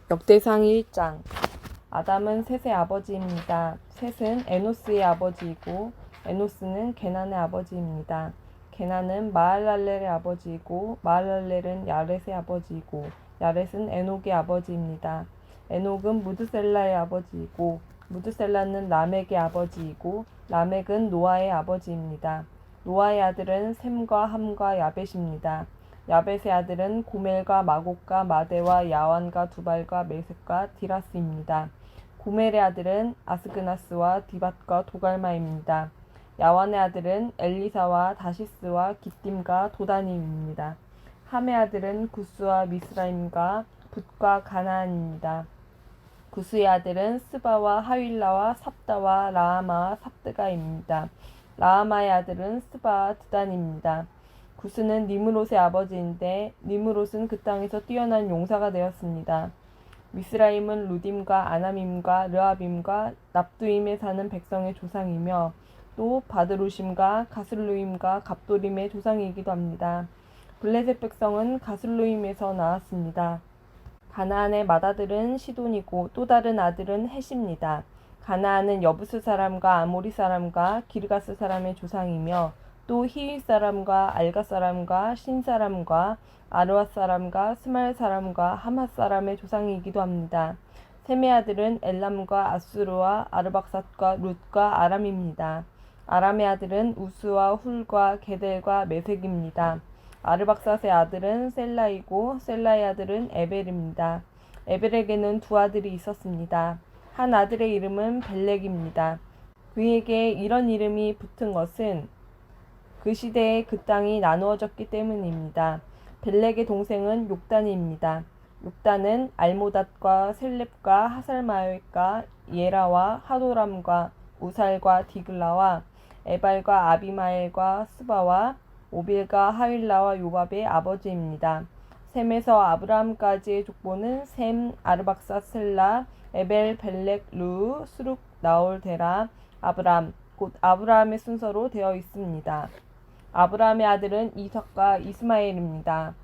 역대상 1장. 아담은 셋의 아버지입니다. 셋은 에노스의 아버지이고 에노스는 게난의 아버지입니다. 게난은 마할랄렐의 아버지이고 마할랄렐은 야렛의 아버지이고 야렛은 에녹의 아버지입니다. 에녹은 무드셀라의 아버지이고 무드셀라는 라멕의 아버지이고 라멕은 노아의 아버지입니다. 노아의 아들은 셈과 함과 야벳입니다. 야벳의 아들은 고멜과 마곡과 마대와 야완과 두발과 메섹과 디라스입니다. 고멜의 아들은 아스그나스와 디밧과 도갈마입니다. 야완의 아들은 엘리사와 다시스와 기띔과 도다님입니다. 함의 아들은 구스와 미스라임과 붓과 가나안입니다. 구스의 아들은 스바와 하윌라와 삽다와 라하마와 삽드가입니다. 라하마의 아들은 스바와 드단입니다. 구스는 니므롯의 아버지인데 니므롯은 그 땅에서 뛰어난 용사가 되었습니다. 미스라임은 루딤과 아남임과 르압임과 납두임에 사는 백성의 조상이며 또 바드루심과 가슬루임과 갑도림의 조상이기도 합니다. 블레셋 백성은 가슬루임에서 나왔습니다. 가나안의 맏아들은 시돈이고 또 다른 아들은 헷입니다. 가나안은 여부스 사람과 아모리 사람과 기르가스 사람의 조상이며 또 히윗 사람과 알가 사람과 신 사람과 아르와 사람과 스말 사람과 하맛 사람의 조상이기도 합니다. 셈의 아들은 엘람과 아수르와 아르박삿과 룻과 아람입니다. 아람의 아들은 우스와 훌과 게델과 메색입니다. 아르박삿의 아들은 셀라이고 셀라의 아들은 에벨입니다. 에벨에게는 두 아들이 있었습니다. 한 아들의 이름은 벨렉입니다. 그에게 이런 이름이 붙은 것은 그 시대에 그 땅이 나누어졌기 때문입니다. 벨렉의 동생은 욕단입니다. 욕단은 알모닷과 셀렙과 하살마웻과 예라와 하도람과 우살과 디글라와 에발과 아비마엘과 스바와 오빌과 하윌라와 요밥의 아버지입니다. 셈에서 아브라함까지의 족보는 셈, 아르박삿, 셀라, 에벨, 벨렉, 루, 수룩, 나올, 데라, 아브람, 곧 아브라함의 순서로 되어 있습니다. 아브라함의 아들은 이삭과 이스마엘입니다.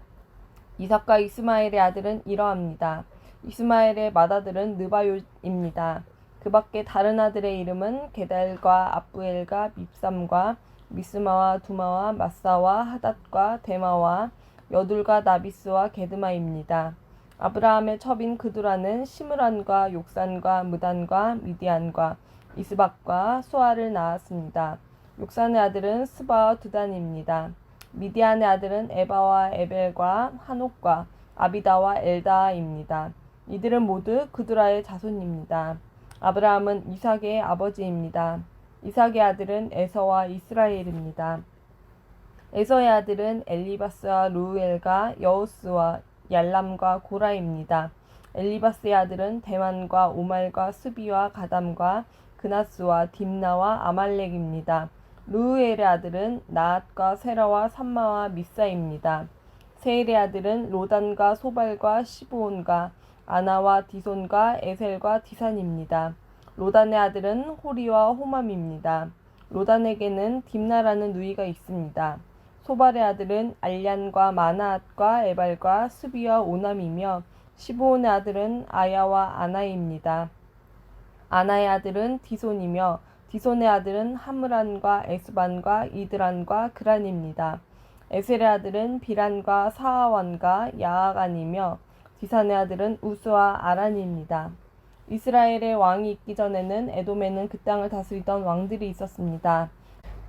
이삭과 이스마엘의 아들은 이러합니다. 이스마엘의 맏아들은 느바요입니다. 그 밖에 다른 아들의 이름은 게달과 압부엘과 밉삼과 미스마와 두마와 마사와 하닷과 데마와 여둘과 나비스와 게드마입니다. 아브라함의 첩인 그두라는 시므란과 욕산과 무단과 미디안과 이스박과 소아를 낳았습니다. 욕산의 아들은 스바와 드단입니다. 미디안의 아들은 에바와 에벨과 한옥과 아비다와 엘다입니다. 이들은 모두 그두라의 자손입니다. 아브라함은 이삭의 아버지입니다. 이삭의 아들은 에서와 이스라엘입니다. 에서의 아들은 엘리바스와 루엘과 여우스와 얄람과 고라입니다. 엘리바스의 아들은 대만과 오말과 스비와 가담과 그나스와 딥나와 아말렉입니다. 루엘의 아들은 나앗과 세라와 삼마와 미사입니다. 세일의 아들은 로단과 소발과 시브온과 아나와 디손과 에셀과 디산입니다. 로단의 아들은 호리와 호맘입니다. 로단에게는 딥나라는 누이가 있습니다. 소발의 아들은 알얀과 마나앗과 에발과 스비와 오남이며 시브온의 아들은 아야와 아나입니다. 아나의 아들은 디손이며 디손의 아들은 하므란과 에스반과 이드란과 그란입니다. 에셀의 아들은 비란과 사하완과 야아간이며 디산의 아들은 우스와 아란입니다. 이스라엘의 왕이 있기 전에는 에돔에는 그 땅을 다스리던 왕들이 있었습니다.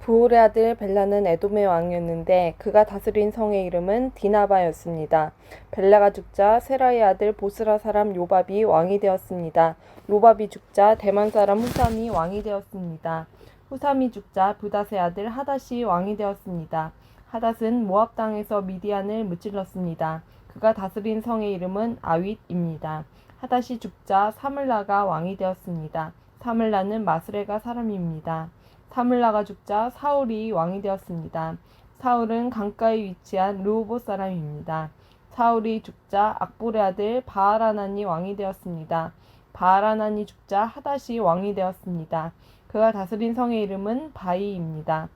부올의 아들 벨라는 에돔의 왕이었는데 그가 다스린 성의 이름은 디나바였습니다. 벨라가 죽자 세라의 아들 보스라 사람 요밥이 왕이 되었습니다. 요밥이 죽자 대만 사람 후삼이 왕이 되었습니다. 후삼이 죽자 부닷의 아들 하닷이 왕이 되었습니다. 하닷은 모압 땅에서 미디안을 무찔렀습니다. 그가 다스린 성의 이름은 아윗입니다. 하닷이 죽자 사물라가 왕이 되었습니다. 사물라는 마스레가 사람입니다. 사물라가 죽자 사울이 왕이 되었습니다. 사울은 강가에 위치한 르호봇 사람입니다. 사울이 죽자 악볼의 아들 바알하난이 왕이 되었습니다. 바알하난이 죽자 하닷이 왕이 되었습니다. 그가 다스린 성의 이름은 바이입니다.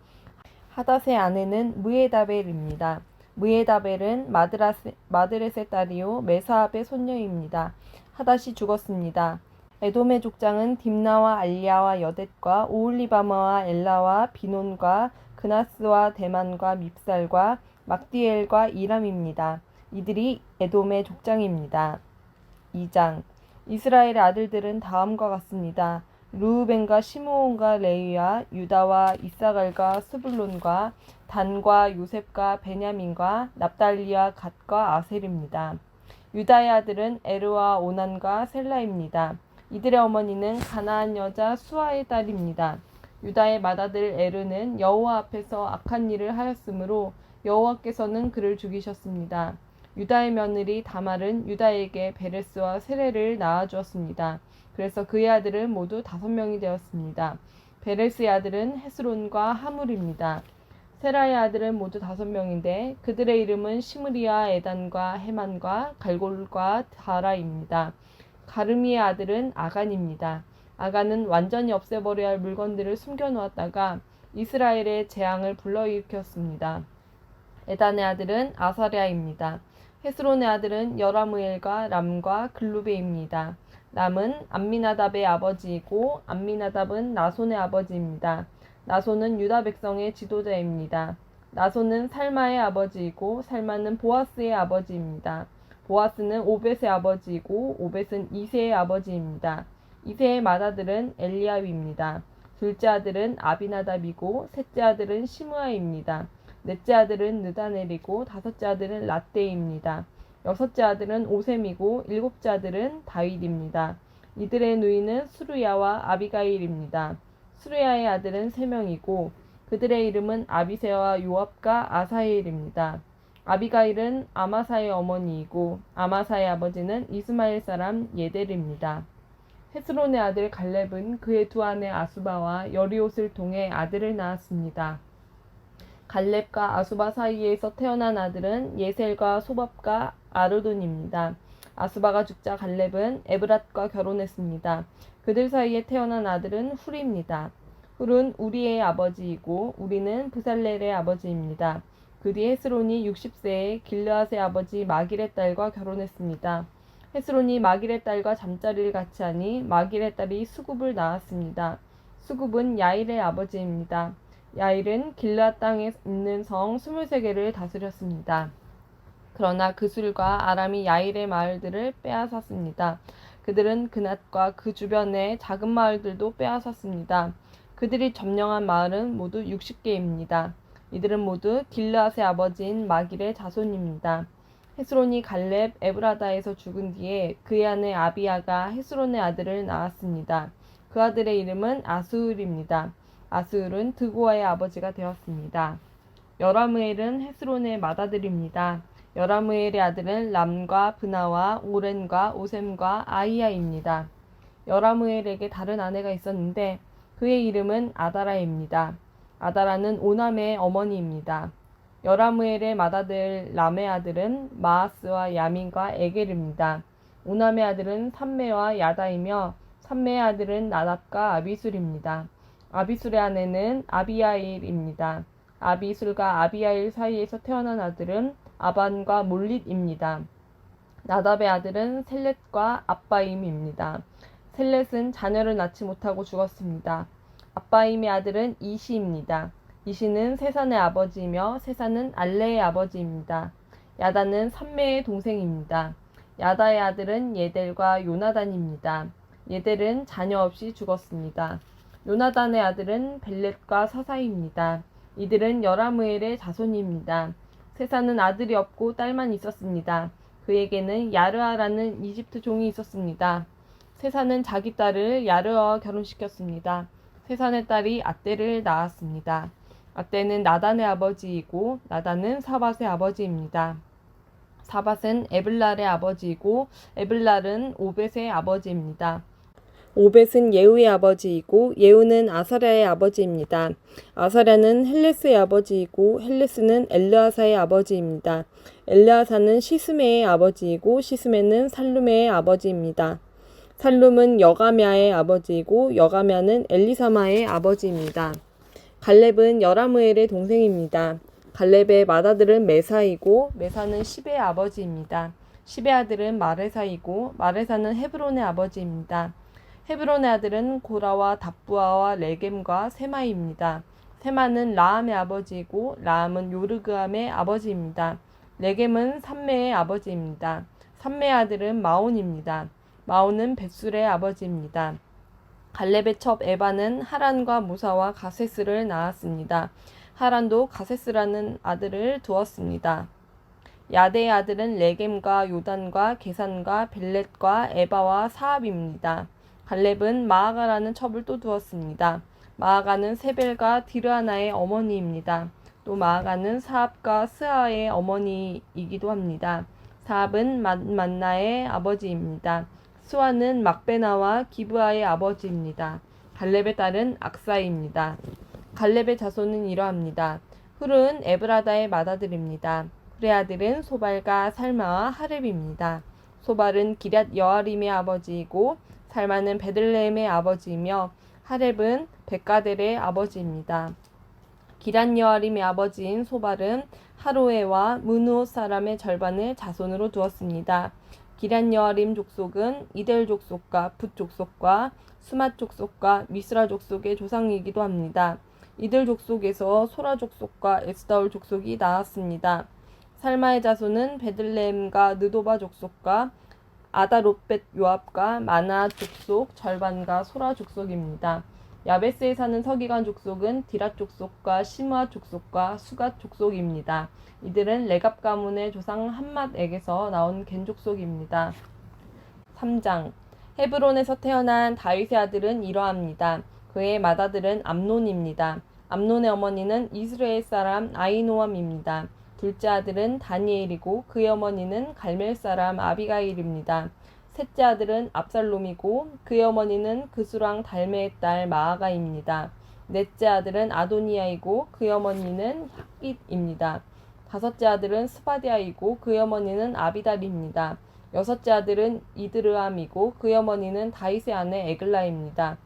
하닷의 아내는 무에다벨입니다. 무에다벨은 마드렛의 딸이요 메사압의 손녀입니다. 하닷이 죽었습니다. 에돔의 족장은 딥나와 알리아와 여댓과 오홀리바마와 엘라와 비논과 그나스와 대만과 밉살과 막디엘과 이람입니다. 이들이 에돔의 족장입니다. 2장 이스라엘의 아들들은 다음과 같습니다. 르우벤과 시므온과 레위와 유다와 이사갈과 스불론과 단과 요셉과 베냐민과 납달리와 갓과 아셀입니다. 유다의 아들은 에르와 오난과 셀라입니다. 이들의 어머니는 가나안 여자 수아의 딸입니다. 유다의 맏아들 에르는 여호와 앞에서 악한 일을 하였으므로 여호와께서는 그를 죽이셨습니다. 유다의 며느리 다말은 유다에게 베레스와 세레를 낳아주었습니다. 그래서 그의 아들은 모두 5명이 되었습니다. 베레스의 아들은 헤스론과 하물입니다. 세라의 아들은 모두 5명인데 그들의 이름은 시므리와 에단과 헤만과 갈골과 다라입니다. 가르미의 아들은 아간입니다. 아간은 완전히 없애버려야 할 물건들을 숨겨놓았다가 이스라엘의 재앙을 불러일으켰습니다. 에단의 아들은 아사랴입니다. 헤스론의 아들은 여라무엘과 람과 글루베입니다. 람은 암미나답의 아버지이고 암미나답은 나손의 아버지입니다. 나손은 유다 백성의 지도자입니다. 나손은 살마의 아버지이고 살마는 보아스의 아버지입니다. 보아스는 오벳의 아버지이고 오벳은 이세의 아버지입니다. 이세의 맏아들은 엘리압입니다. 둘째 아들은 아비나답이고 셋째 아들은 시므아입니다. 넷째 아들은 느다넬이고 다섯째 아들은 라떼입니다. 여섯째 아들은 오셈이고 일곱째 아들은 다윗입니다. 이들의 누이는 수르야와 아비가일입니다. 수르야의 아들은 3명이고 그들의 이름은 아비새와 요압과 아사헬입니다. 아비가일은 아마사의 어머니이고 아마사의 아버지는 이스마엘 사람 예델입니다. 헤스론의 아들 갈렙은 그의 두 아내 아수바와 여리옷을 통해 아들을 낳았습니다. 갈렙과 아수바 사이에서 태어난 아들은 예셀과 소밥과 아르돈입니다. 아수바가 죽자 갈렙은 에브랏과 결혼했습니다. 그들 사이에 태어난 아들은 훌입니다. 훌은 우리의 아버지이고 우리는 브살렐의 아버지입니다. 그 뒤 헤스론이 60세에 길르앗의 아버지 마길의 딸과 결혼했습니다. 헤스론이 마길의 딸과 잠자리를 같이 하니 마길의 딸이 수굽을 낳았습니다. 수굽은 야일의 아버지입니다. 야일은 길르앗 땅에 있는 성 23개를 다스렸습니다. 그러나 그술과 아람이 야일의 마을들을 빼앗았습니다. 그들은 그낫과 그 주변의 작은 마을들도 빼앗았습니다. 그들이 점령한 마을은 모두 60개입니다. 이들은 모두 길르앗의 아버지인 마길의 자손입니다. 헤스론이 갈렙 에브라다에서 죽은 뒤에 그의 아내 아비야가 헤스론의 아들을 낳았습니다. 그 아들의 이름은 아스울입니다. 아스울은 드고아의 아버지가 되었습니다. 여라무엘은 헤스론의 맏아들입니다. 여라무엘의 아들은 람과 브나와 오렌과 오셈과 아이야입니다. 여라무엘에게 다른 아내가 있었는데 그의 이름은 아다라입니다. 아다라는 오남의 어머니입니다. 여라무엘의 맏아들 람의 아들은 마아스와 야민과 에겔입니다. 오남의 아들은 삼메와 야다이며 삼메의 아들은 나답과 아비술입니다. 아비술의 아내는 아비야일입니다. 아비술과 아비야일 사이에서 태어난 아들은 아반과 몰릿입니다. 나답의 아들은 셀렛과 아빠임입니다. 셀렛은 자녀를 낳지 못하고 죽었습니다. 아빠임의 아들은 이시입니다. 이시는 세산의 아버지이며 세산은 알레의 아버지입니다. 야다는 삼메의 동생입니다. 야다의 아들은 예델과 요나단입니다. 예델은 자녀 없이 죽었습니다. 요나단의 아들은 벨렛과 사사입니다. 이들은 여라무엘의 자손입니다. 세산은 아들이 없고 딸만 있었습니다. 그에게는 야르아라는 이집트 종이 있었습니다. 세산은 자기 딸을 야르아와 결혼시켰습니다. 세산의 딸이 아떼를 낳았습니다. 아떼는 나단의 아버지이고 나단은 사밧의 아버지입니다. 사밧은 에블랄의 아버지이고 에블랄은 오벳의 아버지입니다. 오벳은 예후의 아버지이고 예후는 아사랴의 아버지입니다. 아사랴는 헬레스의 아버지이고 헬레스는 엘르아사의 아버지입니다. 엘르아사는 시스메의 아버지이고 시스메는 살루메의 아버지입니다. 살룸은 여가мя의 아버지이고 여가мя는 엘리사마의 아버지입니다. 갈렙은 여라무엘의 동생입니다. 갈렙의 맏아들은 메사이고 메사는 십의 아버지입니다. 십의 아들은 마레사이고 마레사는 헤브론의 아버지입니다. 헤브론의 아들은 고라와 답부아와 레겜과 세마입니다. 세마는 라함의 아버지이고 라함은 요르그암의 아버지입니다. 레겜은 삼메의 아버지입니다. 삼메의 아들은 마온입니다. 마온은 벳술의 아버지입니다. 갈렙의 첩 에바는 하란과 무사와 가세스를 낳았습니다. 하란도 가세스라는 아들을 두었습니다. 야대의 아들은 레겜과 요단과 게산과 벨렛과 에바와 사압입니다. 갈렙은 마아가라는 첩을 또 두었습니다. 마아가는 세벨과 디르하나의 어머니입니다. 또 마아가는 사압과 스아의 어머니이기도 합니다. 사압은 만나의 아버지입니다. 스와는 막베나와 기브아의 아버지입니다. 갈렙의 딸은 악사입니다. 갈렙의 자손은 이러합니다. 훌은 에브라다의 맏아들입니다. 훌의 아들은 소발과 살마와 하렙입니다. 소발은 기럇 여아림의 아버지이고 살마는 베들레헴의 아버지이며 하렙은 백가델의 아버지입니다. 기럇 여아림의 아버지인 소발은 하로에와 문우옷 사람의 절반을 자손으로 두었습니다. 기럇 여아림 족속은 이델 족속과 붓 족속과 수맛 족속과 미스라 족속의 조상이기도 합니다. 이들 족속에서 소라 족속과 에스다올 족속이 나왔습니다. 살마의 자손은 베들레헴과 느도바 족속과 아다롯벳 요압과 마나 족속 절반과 소라 족속입니다. 야베스에 사는 서기관 족속은 디랏 족속과 시므아 족속과 수갓 족속입니다. 이들은 레갑 가문의 조상 함맛에게서 나온 겐 족속입니다. 3장 헤브론에서 태어난 다윗의 아들은 이러합니다. 그의 맏아들은 암논입니다. 암논의 어머니는 이스라엘 사람 아히노암입니다. 둘째 아들은 다니엘이고 그의 어머니는 갈멜 사람 아비가일입니다. 셋째 아들은 압살롬이고 그의 어머니는 그수랑 달메의 딸 마아가입니다. 넷째 아들은 아도니아이고 그의 어머니는 핫깃입니다. 다섯째 아들은 스바디아이고 그의 어머니는 아비달입니다. 여섯째 아들은 이드르암이고 그의 어머니는 다윗의 아내 에글라입니다.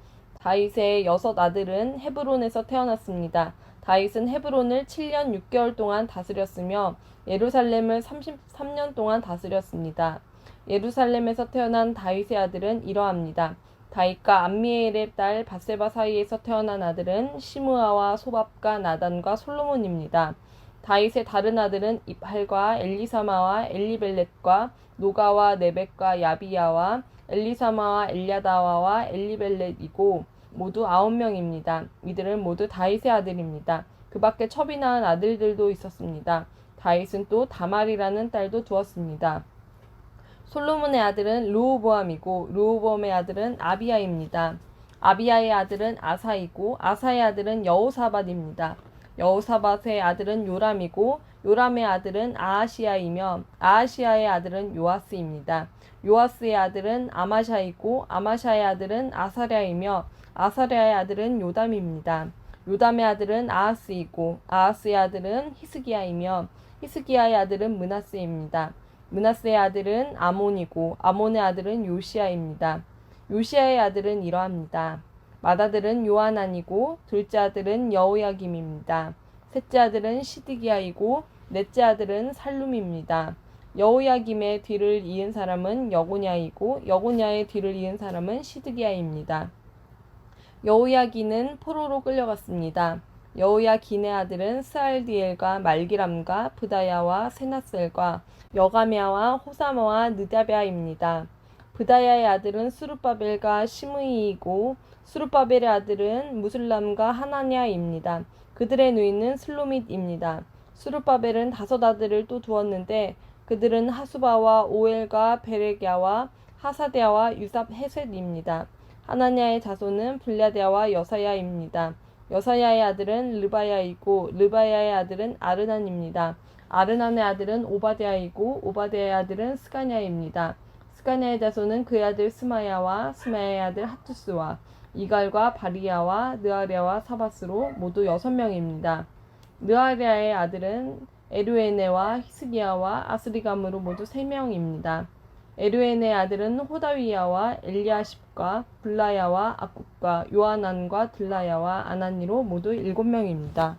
다윗의 여섯 아들은 헤브론에서 태어났습니다. 다윗은 헤브론을 7년 6개월 동안 다스렸으며 예루살렘을 33년 동안 다스렸습니다. 예루살렘에서 태어난 다윗의 아들은 이러합니다. 다윗과 암미엘의 딸 밧세바 사이에서 태어난 아들은 시므아와 소밥과 나단과 솔로몬입니다. 다윗의 다른 아들은 입할과 엘리사마와 엘리벨렛과 노가와 네벡과 야비야와 엘리사마와 엘야다와와 엘리벨렛이고 모두 9명입니다. 이들은 모두 다윗의 아들입니다. 그 밖에 첩이 낳은 아들들도 있었습니다. 다윗은 또 다말이라는 딸도 두었습니다. 솔로몬의 아들은 르호보암이고 르호보암의 아들은 아비야입니다. 아비야의 아들은 아사이고 아사의 아들은 여호사밧입니다. 여호사밧의 아들은 요람이고 요람의 아들은 아하시야이며 아하시야의 아들은 요아스입니다. 요아스의 아들은 아마샤이고 아마샤의 아들은 아사랴이며 아사랴의 아들은 요담입니다. 요담의 아들은 아하스이고 아하스의 아들은 히스기야이며 히스기야의 아들은 므낫세입니다. 므낫세의 아들은 아몬이고 아몬의 아들은 요시야입니다. 요시야의 아들은 이러합니다. 맏아들은 요하난이고 둘째 아들은 여호야김입니다. 셋째 아들은 시드기야이고 넷째 아들은 살룸입니다. 여호야김의 뒤를 이은 사람은 여고냐이고 여고냐의 뒤를 이은 사람은 시드기야입니다. 여호야기는 포로로 끌려갔습니다. 여호야긴의 아들은 스알디엘과 말기람과 브다야와 세나셀과 여가메아와 호사마와 느다베아입니다. 브다야의 아들은 수르바벨과 시므이이고 수르바벨의 아들은 무슬람과 하나냐입니다. 그들의 누이는 슬로밋입니다. 수르바벨은 5 아들을 또 두었는데 그들은 하수바와 오엘과 베레갸와 하사데아와 유삽 헤셋입니다. 하나냐의 자손은 블랴데아와 여사야입니다. 여사야의 아들은 르바야이고 르바야의 아들은 아르난입니다. 아르난의 아들은 오바데아이고 오바데아의 아들은 스가냐입니다. 스가냐의 자손은 그의 아들 스마야와 스마야의 아들 하투스와 이갈과 바리야와 느아랴와 사바스로 모두 6명입니다. 느아랴의 아들은 에르에네와 히스기야와 아스리감으로 모두 3명입니다. 에르에네의 아들은 호다위야와 엘리아십과 블라야와 악국과 요하난과 들라야와 아나니로 모두 7명입니다.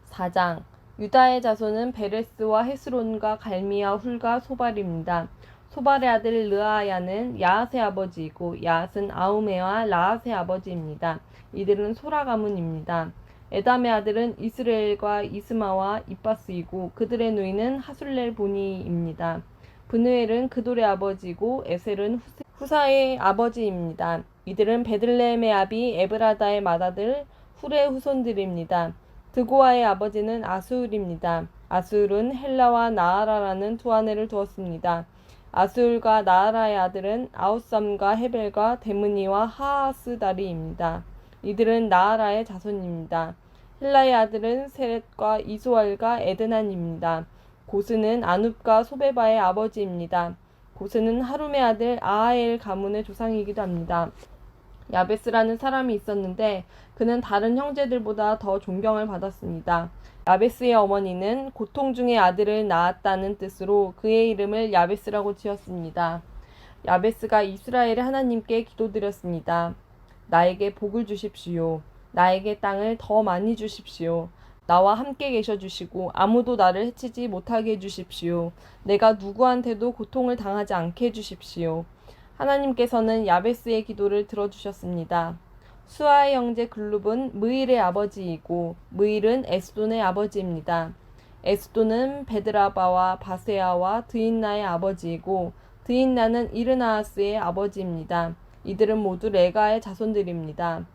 4장 유다의 자손은 베레스와 헤스론과 갈미와 훌과 소발입니다. 소발의 아들 르아야는 야앗의 아버지이고 야앗은 아우메와 라앗의 아버지입니다. 이들은 소라 가문입니다. 에담의 아들은 이스라엘과 이스마와 이빠스이고 그들의 누이는 하술렐 보니입니다. 브누엘은 그돌의 아버지고 에셀은 후사의 아버지입니다. 이들은 베들레헴의 아비 에브라다의 맏아들 훌의 후손들입니다. 드고아의 아버지는 아수울입니다. 아수울은 헬라와 나아라라는 두 아내를 두었습니다. 아수울과 나아라의 아들은 아우삼과 헤벨과 데므니와 하하스다리입니다. 이들은 나아라의 자손입니다. 헬라의 아들은 세렛과 이소알과 에드난입니다. 고스는 아눕과 소베바의 아버지입니다. 고스는 하룸의 아들 아하엘 가문의 조상이기도 합니다. 야베스라는 사람이 있었는데 그는 다른 형제들보다 더 존경을 받았습니다. 야베스의 어머니는 고통 중에 아들을 낳았다는 뜻으로 그의 이름을 야베스라고 지었습니다. 야베스가 이스라엘의 하나님께 기도드렸습니다. 나에게 복을 주십시오. 나에게 땅을 더 많이 주십시오. 나와 함께 계셔 주시고 아무도 나를 해치지 못하게 해주십시오. 내가 누구한테도 고통을 당하지 않게 해주십시오. 하나님께서는 야베스의 기도를 들어주셨습니다. 수아의 형제 글룹은 무일의 아버지이고 무일은 에스돈의 아버지입니다. 에스돈은 베드라바와 바세아와 드인나의 아버지이고 드인나는 이르나아스의 아버지입니다. 이들은 모두 레가의 자손들입니다.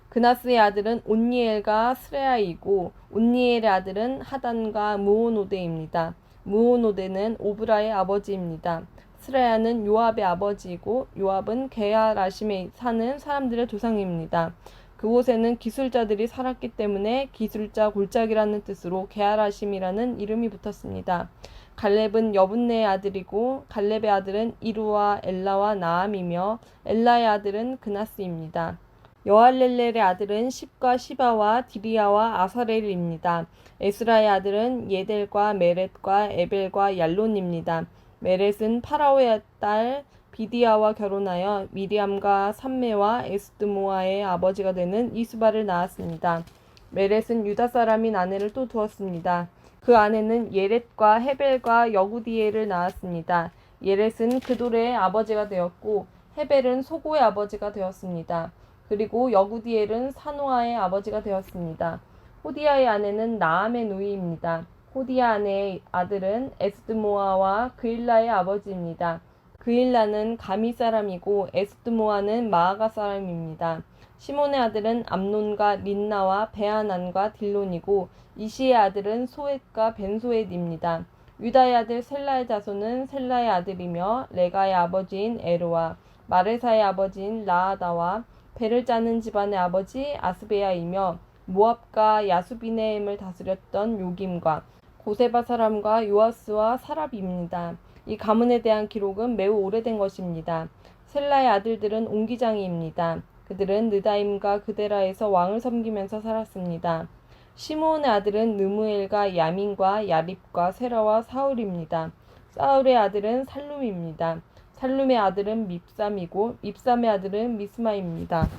그나스의 아들은 온니엘과 스레아이고 온니엘의 아들은 하단과 무오노데입니다. 무오노데는 오브라의 아버지입니다. 스레야는 요압의 아버지이고 요압은 게하라심에 사는 사람들의 조상입니다. 그곳에는 기술자들이 살았기 때문에 기술자 골짜기라는 뜻으로 게하라심이라는 이름이 붙었습니다. 갈렙은 여분네의 아들이고 갈렙의 아들은 이루와 엘라와 나암이며 엘라의 아들은 그나스입니다. 여할렐렐의 아들은 십과 시바와 디리아와 아사렐입니다. 에스라의 아들은 예델과 메렛과 에벨과 얄론입니다. 메렛은 파라오의 딸 비디아와 결혼하여 미리암과 삼메와 에스드모아의 아버지가 되는 이스바를 낳았습니다. 메렛은 유다 사람인 아내를 또 두었습니다. 그 아내는 예렛과 헤벨과 여구디엘을 낳았습니다. 예렛은 그돌의 아버지가 되었고 헤벨은 소고의 아버지가 되었습니다. 그리고 여구디엘은 사노아의 아버지가 되었습니다. 호디야의 아내는 나암의 누이입니다. 호디야 아내의 아들은 에스드모아와 그일라의 아버지입니다. 그일라는 가미 사람이고 에스드모아는 마아가 사람입니다. 시몬의 아들은 암논과 린나와 베아난과 딜론이고 이시의 아들은 소엣과 벤소엣입니다. 유다의 아들 셀라의 자손은 셀라의 아들이며 레가의 아버지인 에르와 마레사의 아버지인 라아다와 배를 짜는 집안의 아버지 아스베야이며 모압과 야수비네임을 다스렸던 요김과 고세바 사람과 요아스와 사랍입니다. 이 가문에 대한 기록은 매우 오래된 것입니다. 셀라의 아들들은 옹기장이입니다. 그들은 느다임과 그데라에서 왕을 섬기면서 살았습니다. 시므온의 아들은 느무엘과 야민과 야립과 세라와 사울입니다. 사울의 아들은 살룸입니다. 살룸의 아들은 밉삼이고 밉삼의 아들은 미스마입니다.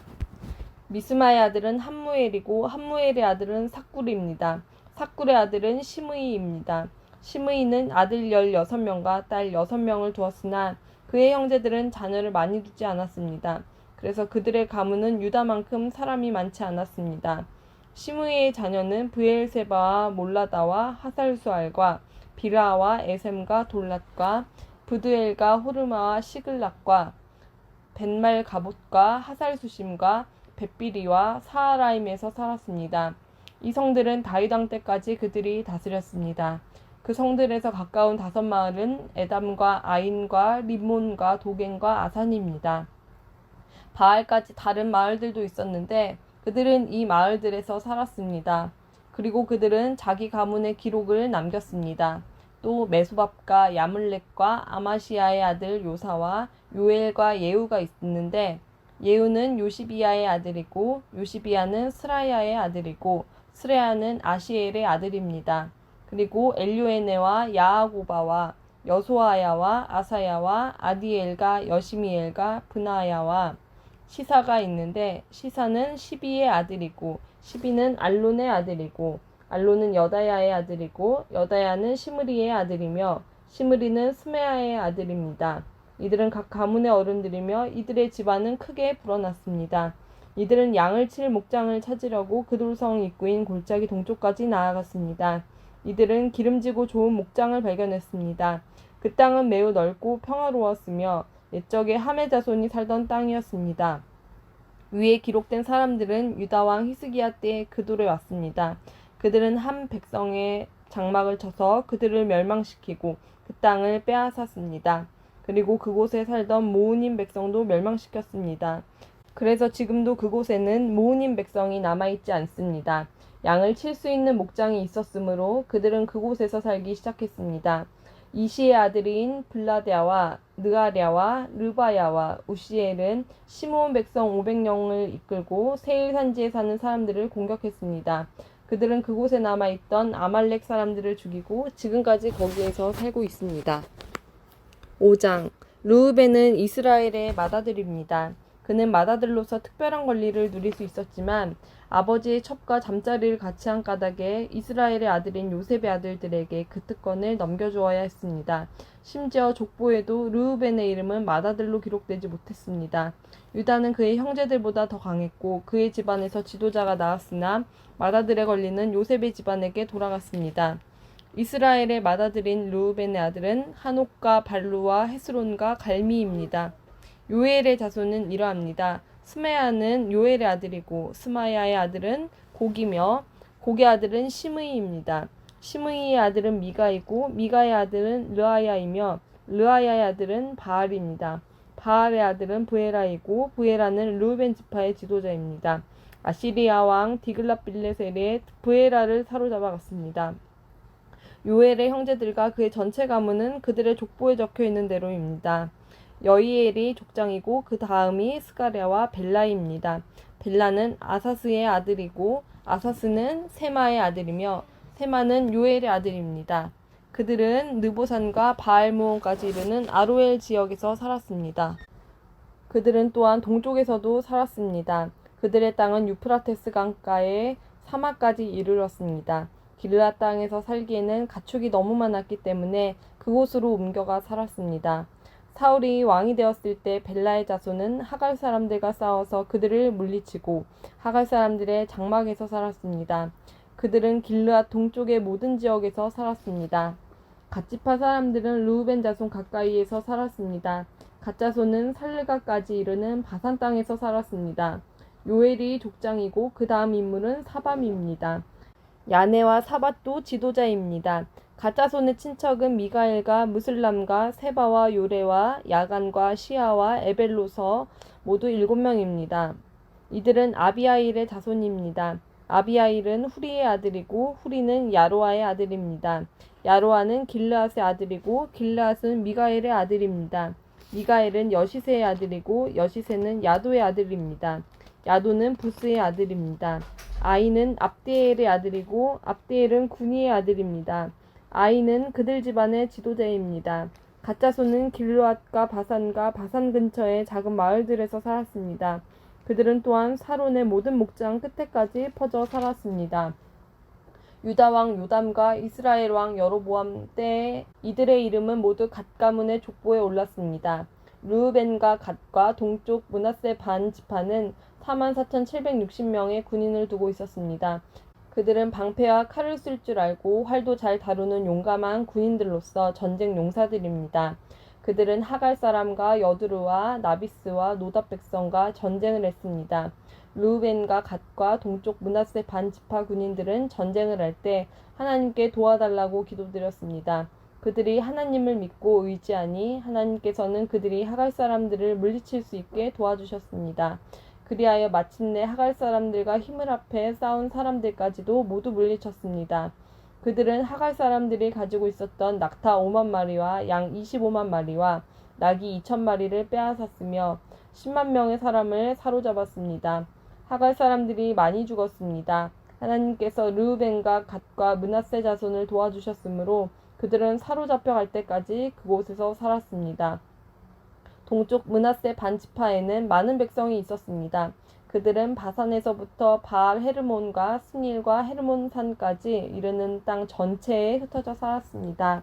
미스마의 아들은 함무엘이고 함무엘의 아들은 삭굴입니다. 삭굴의 아들은 시므이입니다. 시므이는 아들 16명과 딸 6명을 두었으나 그의 형제들은 자녀를 많이 두지 않았습니다. 그래서 그들의 가문은 유다만큼 사람이 많지 않았습니다. 시므이의 자녀는 브엘세바와 몰라다와 하살수알과 비라와 에셈과 돌랏과 브드엘과 호르마와 시글락과 벤말가봇과 하살수심과 벳비리와 사하라임에서 살았습니다. 이 성들은 다윗 왕 때까지 그들이 다스렸습니다. 그 성들에서 가까운 5마을은 에담과 아인과 림몬과 도겐과 아산입니다. 바알까지 다른 마을들도 있었는데 그들은 이 마을들에서 살았습니다. 그리고 그들은 자기 가문의 기록을 남겼습니다. 또 메소밥과 야물렉과 아마시아의 아들 요사와 요엘과 예후가 있는데 예후는 요시비야의 아들이고 요시비야는 스라야의 아들이고 스레야는 아시엘의 아들입니다. 그리고 엘요에네와 야아고바와 여소아야와 아사야와 아디엘과 여시미엘과 브나야와 시사가 있는데 시사는 시비의 아들이고 시비는 알론의 아들이고 알론은 여다야의 아들이고 여다야는 시므리의 아들이며 시므리는 스메아의 아들입니다. 이들은 각 가문의 어른들이며 이들의 집안은 크게 불어났습니다. 이들은 양을 칠 목장을 찾으려고 그돌성 입구인 골짜기 동쪽까지 나아갔습니다. 이들은 기름지고 좋은 목장을 발견했습니다. 그 땅은 매우 넓고 평화로웠으며 옛적에 함의 자손이 살던 땅이었습니다. 위에 기록된 사람들은 유다왕 히스기야 때 그돌에 왔습니다. 그들은 함 백성의 장막을 쳐서 그들을 멸망시키고 그 땅을 빼앗았습니다. 그리고 그곳에 살던 모우님 백성도 멸망시켰습니다. 그래서 지금도 그곳에는 모우님 백성이 남아있지 않습니다. 양을 칠 수 있는 목장이 있었으므로 그들은 그곳에서 살기 시작했습니다. 이시의 아들인 블라랴와 느아랴와 르바야와 우시엘은 시므온 백성 500명을 이끌고 세일 산지에 사는 사람들을 공격했습니다. 그들은 그곳에 남아있던 아말렉 사람들을 죽이고 지금까지 거기에서 살고 있습니다. 5장 르우벤은 이스라엘의 맏아들입니다. 그는 맏아들로서 특별한 권리를 누릴 수 있었지만 아버지의 첩과 잠자리를 같이 한 까닭에 이스라엘의 아들인 요셉의 아들들에게 그 특권을 넘겨주어야 했습니다. 심지어 족보에도 르우벤의 이름은 맏아들로 기록되지 못했습니다. 유다는 그의 형제들보다 더 강했고 그의 집안에서 지도자가 나왔으나 맏아들의 권리는 요셉의 집안에게 돌아갔습니다. 이스라엘의 맏아들인 르우벤의 아들은 한옥과 발루와 헤스론과 갈미입니다. 요엘의 자손은 이러합니다. 스메아는 요엘의 아들이고 스마야의 아들은 곡이며 곡의 아들은 시므이입니다. 시므이의 아들은 미가이고 미가의 아들은 르아야이며 르아야의 아들은 바알입니다. 바알의 아들은 부에라이고 부에라는 르우벤 지파의 지도자입니다. 아시리아 왕 디글랏빌레셀이 부에라를 사로잡아갔습니다. 요엘의 형제들과 그의 전체 가문은 그들의 족보에 적혀있는 대로입니다. 여이엘이 족장이고 그 다음이 스가랴와 벨라입니다. 벨라는 아사스의 아들이고 아사스는 세마의 아들이며 세마는 요엘의 아들입니다. 그들은 느보산과 바알무온까지 이르는 아로엘 지역에서 살았습니다. 그들은 또한 동쪽에서도 살았습니다. 그들의 땅은 유프라테스 강가의 사막까지 이르렀습니다. 길르앗 땅에서 살기에는 가축이 너무 많았기 때문에 그곳으로 옮겨가 살았습니다. 사울이 왕이 되었을 때 벨라의 자손은 하갈 사람들과 싸워서 그들을 물리치고 하갈 사람들의 장막에서 살았습니다. 그들은 길르앗 동쪽의 모든 지역에서 살았습니다. 갓지파 사람들은 르우벤 자손 가까이에서 살았습니다. 갓 자손은 살르가까지 이르는 바산 땅에서 살았습니다. 요엘이 족장이고 그 다음 인물은 사밤입니다. 야네와 사밧도 지도자입니다. 갓자손의 친척은 미가엘과 무슬람과 세바와 요레와 야간과 시아와 에벨로서 모두 7명입니다. 이들은 아비아일의 자손입니다. 아비아일은 후리의 아들이고 후리는 야로아의 아들입니다. 야로아는 길르앗의 아들이고 길르앗은 미가엘의 아들입니다. 미가엘은 여시세의 아들이고 여시세는 야도의 아들입니다. 야도는 부스의 아들입니다. 아이는 압디엘의 아들이고 압디엘은 구니의 아들입니다. 아이는 그들 집안의 지도자입니다. 갓자손은 길르앗과 바산과 바산 근처의 작은 마을들에서 살았습니다. 그들은 또한 사론의 모든 목장 끝에까지 퍼져 살았습니다. 유다 왕 요담과 이스라엘 왕 여로보암 때에 이들의 이름은 모두 갓 가문의 족보에 올랐습니다. 르우벤과 갓과 동쪽 므낫세 반 지파는 44,760명의 군인을 두고 있었습니다. 그들은 방패와 칼을 쓸 줄 알고 활도 잘 다루는 용감한 군인들로서 전쟁 용사들입니다. 그들은 하갈 사람과 여두르와 나비스와 노답 백성과 전쟁을 했습니다. 르우벤과 갓과 동쪽 므낫세 반 지파 군인들은 전쟁을 할 때 하나님께 도와달라고 기도드렸습니다. 그들이 하나님을 믿고 의지하니 하나님께서는 그들이 하갈 사람들을 물리칠 수 있게 도와주셨습니다. 그리하여 마침내 하갈 사람들과 힘을 합해 싸운 사람들까지도 모두 물리쳤습니다. 그들은 하갈 사람들이 가지고 있었던 낙타 5만 마리와 양 25만 마리와 낙이 2천 마리를 빼앗았으며 10만 명의 사람을 사로잡았습니다. 하갈 사람들이 많이 죽었습니다. 하나님께서 르우벤과 갓과 므낫세 자손을 도와주셨으므로 그들은 사로잡혀 갈 때까지 그곳에서 살았습니다. 동쪽 므낫세 반 지파에는 많은 백성이 있었습니다. 그들은 바산에서부터 바알 헤르몬과 스닐과 헤르몬산까지 이르는 땅 전체에 흩어져 살았습니다.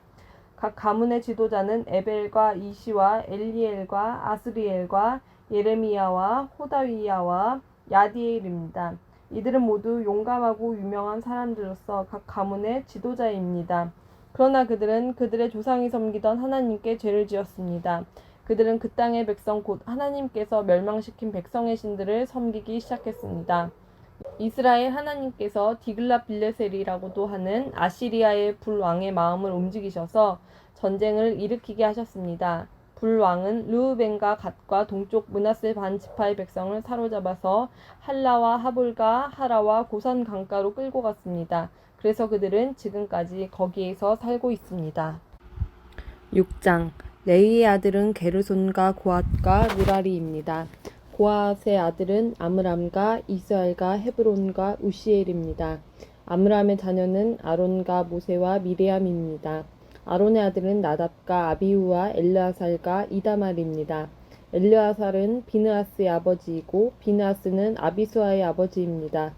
각 가문의 지도자는 에벨과 이시와 엘리엘과 아스리엘과 예레미야와 호다위야와 야디엘입니다. 이들은 모두 용감하고 유명한 사람들로서 각 가문의 지도자입니다. 그러나 그들은 그들의 조상이 섬기던 하나님께 죄를 지었습니다. 그들은 그 땅의 백성 곧 하나님께서 멸망시킨 백성의 신들을 섬기기 시작했습니다. 이스라엘 하나님께서 디글랏빌레셀이라고도 하는 아시리아의 불왕의 마음을 움직이셔서 전쟁을 일으키게 하셨습니다. 불왕은 르우벤과 갓과 동쪽 므낫세 반 지파의 백성을 사로잡아서 할라와 하볼과 하라와 고산 강가로 끌고 갔습니다. 그래서 그들은 지금까지 거기에서 살고 있습니다. 6장 레위의 아들은 게르손과 고앗과 느라리입니다. 고앗의 아들은 아므람과 이스알과 헤브론과 우시엘입니다. 아므람의 자녀는 아론과 모세와 미레암입니다. 아론의 아들은 나답과 아비후와 엘르아살과 이다말입니다. 엘르아살은 비느하스의 아버지이고 비느하스는 아비수아의 아버지입니다.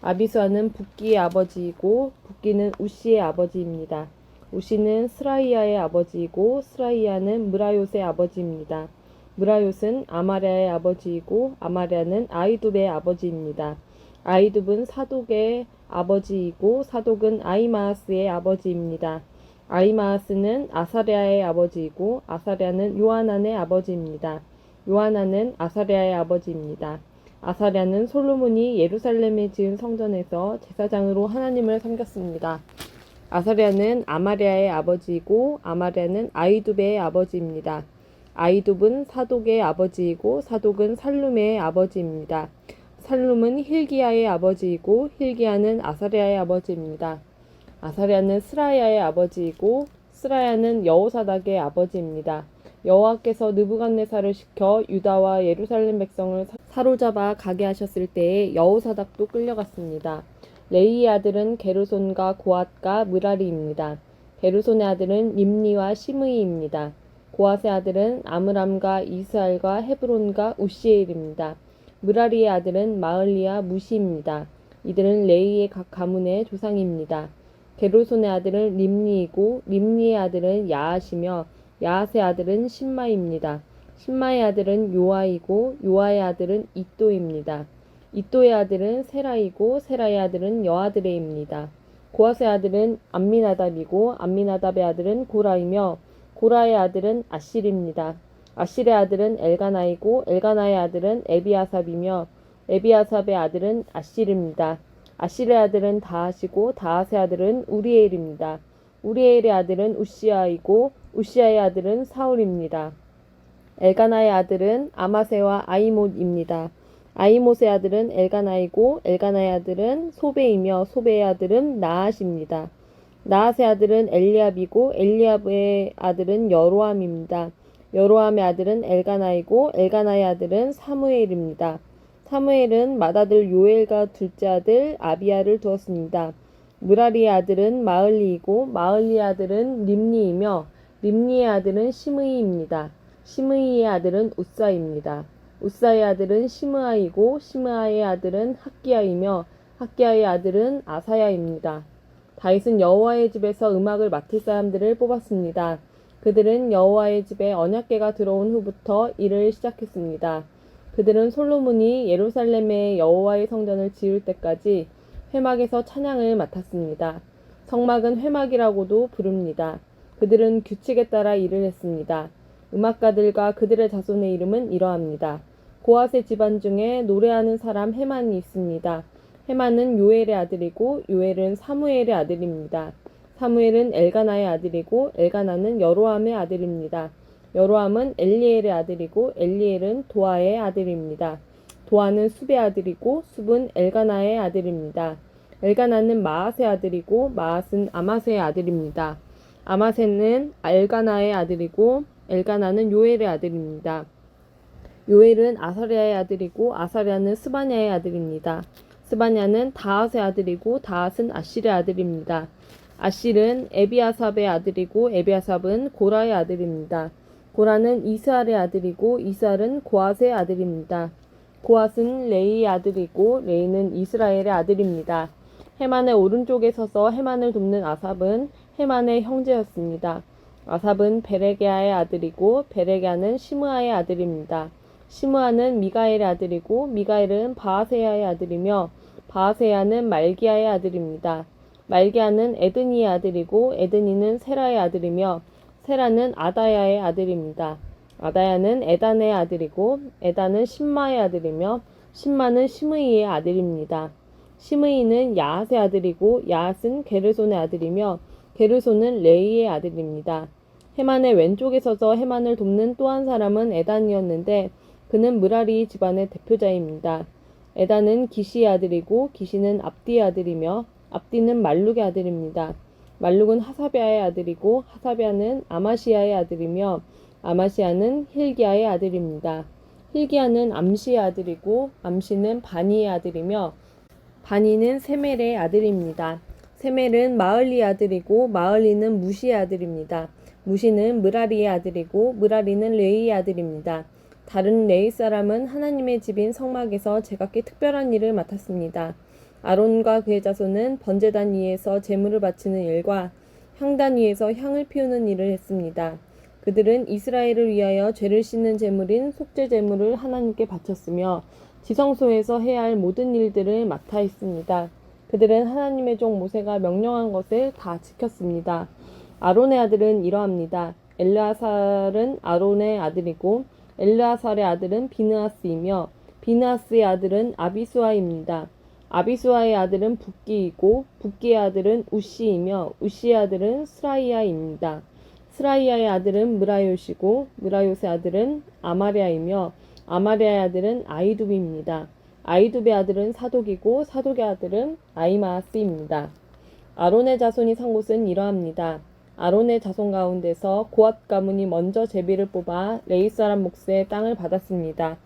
아비수아는 붓기의 아버지이고 붓기는 우시의 아버지입니다. 우시는 스라이야의 아버지이고 스라이야는 무라요스의 아버지입니다. 무라요스는 아마랴의 아버지이고 아마랴는 아이둡의 아버지입니다. 아이둡은 사독의 아버지이고 사독은 아이마아스의 아버지입니다. 아이마아스는 아사랴의 아버지이고 아사랴는 요하난의 아버지입니다. 요하난은 아사랴의 아버지입니다. 아사랴는 솔로몬이 예루살렘에 지은 성전에서 제사장으로 하나님을 섬겼습니다. 아사랴는 아마랴의 아버지이고 아마랴는 아이둡의 아버지입니다. 아이둡은 사독의 아버지이고 사독은 살룸의 아버지입니다. 살룸은 힐기야의 아버지이고 힐기야는 아사랴의 아버지입니다. 아사랴는 스라야의 아버지이고 스라야는 여호사닥의 아버지입니다. 여호와께서 느부갓네살을 시켜 유다와 예루살렘 백성을 사로잡아 가게 하셨을 때에 여호사닥도 끌려갔습니다. 레이의 아들은 게르손과 고앗과 므라리입니다. 게르손의 아들은 림니와 시므이입니다. 고앗의 아들은 아므람과 이스알과 헤브론과 우시엘입니다. 므라리의 아들은 마을리와 무시입니다. 이들은 레이의 각 가문의 조상입니다. 게르손의 아들은 림니이고 림니의 아들은 야앗이며 야앗의 아들은 신마입니다. 신마의 아들은 요아이고 요아의 아들은 이또입니다. 이또의 아들은 세라이고 세라의 아들은 여아드레입니다. 고앗의 아들은 암미나답이고 암미나답의 아들은 고라이며 고라의 아들은 아실입니다. 아실의 아들은 엘가나이고 엘가나의 아들은 에비아삽이며 에비아삽의 아들은 아실입니다. 아실의 아들은 다하시고 다하스의 아들은 우리엘입니다. 우리엘의 아들은 우시아이고 우시아의 아들은 사울입니다. 엘가나의 아들은 아마세와 아이못입니다. 아이못의 아들은 엘가나이고 엘가나의 아들은 소베이며 소베의 아들은 나앗입니다. 나앗의 아들은 엘리압이고 엘리압의 아들은 여로함입니다. 여로함의 아들은 엘가나이고 엘가나의 아들은 사무엘입니다. 사무엘은 맏아들 요엘과 둘째 아들 아비야를 두었습니다. 므라리의 아들은 마을리이고 마을리의 아들은 림니이며 림니의 아들은 시므이입니다. 시므이의 아들은 우사입니다. 우사의 아들은 시므아이고 시므아의 아들은 학기야이며 학기야의 아들은 아사야입니다. 다윗은 여호와의 집에서 음악을 맡을 사람들을 뽑았습니다. 그들은 여호와의 집에 언약궤가 들어온 후부터 일을 시작했습니다. 그들은 솔로몬이 예루살렘에 여호와의 성전을 지을 때까지 회막에서 찬양을 맡았습니다. 성막은 회막이라고도 부릅니다. 그들은 규칙에 따라 일을 했습니다. 음악가들과 그들의 자손의 이름은 이러합니다. 고앗의 집안 중에 노래하는 사람 헤만이 있습니다. 헤만은 요엘의 아들이고 요엘은 사무엘의 아들입니다. 사무엘은 엘가나의 아들이고 엘가나는 여로함의 아들입니다. 여로함은 엘리엘의 아들이고 엘리엘은 도아의 아들입니다. 도아는 숲의 아들이고 숲은 엘가나의 아들입니다. 엘가나는 마앗의 아들이고 마앗은 아마세의 아들입니다. 아마세는 엘가나의 아들이고 엘가나는 요엘의 아들입니다. 요엘은 아사랴의 아들이고 아사랴는 스바냐의 아들입니다. 스바냐는 다앗의 아들이고 다앗은 아실의 아들입니다. 아실은 에비아삽의 아들이고 에비아삽은 고라의 아들입니다. 고라는 이스알의 아들이고 이스알은 고앗의 아들입니다. 고앗은 레이의 아들이고 레이는 이스라엘의 아들입니다. 헤만의 오른쪽에 서서 헤만을 돕는 아삽은 헤만의 형제였습니다. 아삽은 베레게아의 아들이고 베레게아는 시므아의 아들입니다. 시므아는 미가엘의 아들이고 미가엘은 바아세야의 아들이며 바아세야는 말기야의 아들입니다. 말기야는 에드니의 아들이고 에드니는 세라의 아들이며 세라는 아다야의 아들입니다. 아다야는 에단의 아들이고 에단은 심마의 아들이며 심마는 시므이의 아들입니다. 시므이는 야앗의 아들이고 야앗은 게르손의 아들이며 게르손은 레이의 아들입니다. 헤만의 왼쪽에 서서 헤만을 돕는 또 한 사람은 에단이었는데 그는 므라리 집안의 대표자입니다. 에단은 기시의 아들이고 기시는 압디의 아들이며 압디는 말룩의 아들입니다. 말룩은 하사비아의 아들이고 하사비아는 아마시아의 아들이며 아마시아는 힐기야의 아들입니다. 힐기야는 암시의 아들이고 암시는 바니의 아들이며 바니는 세멜의 아들입니다. 세멜은 마을리의 아들이고 마을리는 무시의 아들입니다. 무시는 므라리의 아들이고 므라리는 레이의 아들입니다. 다른 레이 사람은 하나님의 집인 성막에서 제각기 특별한 일을 맡았습니다. 아론과 그의 자손은 번제단 위에서 제물을 바치는 일과 향단 위에서 향을 피우는 일을 했습니다. 그들은 이스라엘을 위하여 죄를 씻는 제물인 속죄 제물을 하나님께 바쳤으며 지성소에서 해야 할 모든 일들을 맡아 했습니다. 그들은 하나님의 종 모세가 명령한 것을 다 지켰습니다. 아론의 아들은 이러합니다. 엘르아살은 아론의 아들이고 엘르아살의 아들은 비느하스이며 비느하스의 아들은 아비수아입니다. 아비수아의 아들은 붓기이고 붓기의 아들은 우시이며 우시의 아들은 스라이아입니다. 스라이아의 아들은 므라요시고 므라요스의 아들은 아마랴이며 아마랴의 아들은 아이둡입니다. 아이둡의 아들은 사독이고 사독의 아들은 아이마스입니다. 아론의 자손이 산 곳은 이러합니다. 아론의 자손 가운데서 고앗 가문이 먼저 제비를 뽑아 레이 사람 몫의 땅을 받았습니다.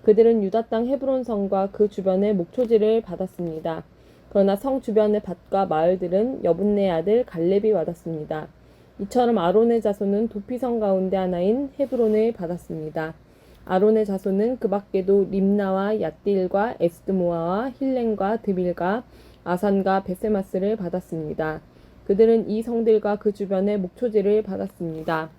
그들은 유다 땅 헤브론 성과 그 주변의 목초지를 받았습니다. 그러나 성 주변의 밭과 마을들은 여분네의 아들 갈렙이 받았습니다. 이처럼 아론의 자손은 도피성 가운데 하나인 헤브론을 받았습니다. 아론의 자손은 그 밖에도 림나와 얏딜과 에스드모아와 힐렌과 드빌과 아산과 베세마스를 받았습니다. 그들은 이 성들과 그 주변의 목초지를 받았습니다.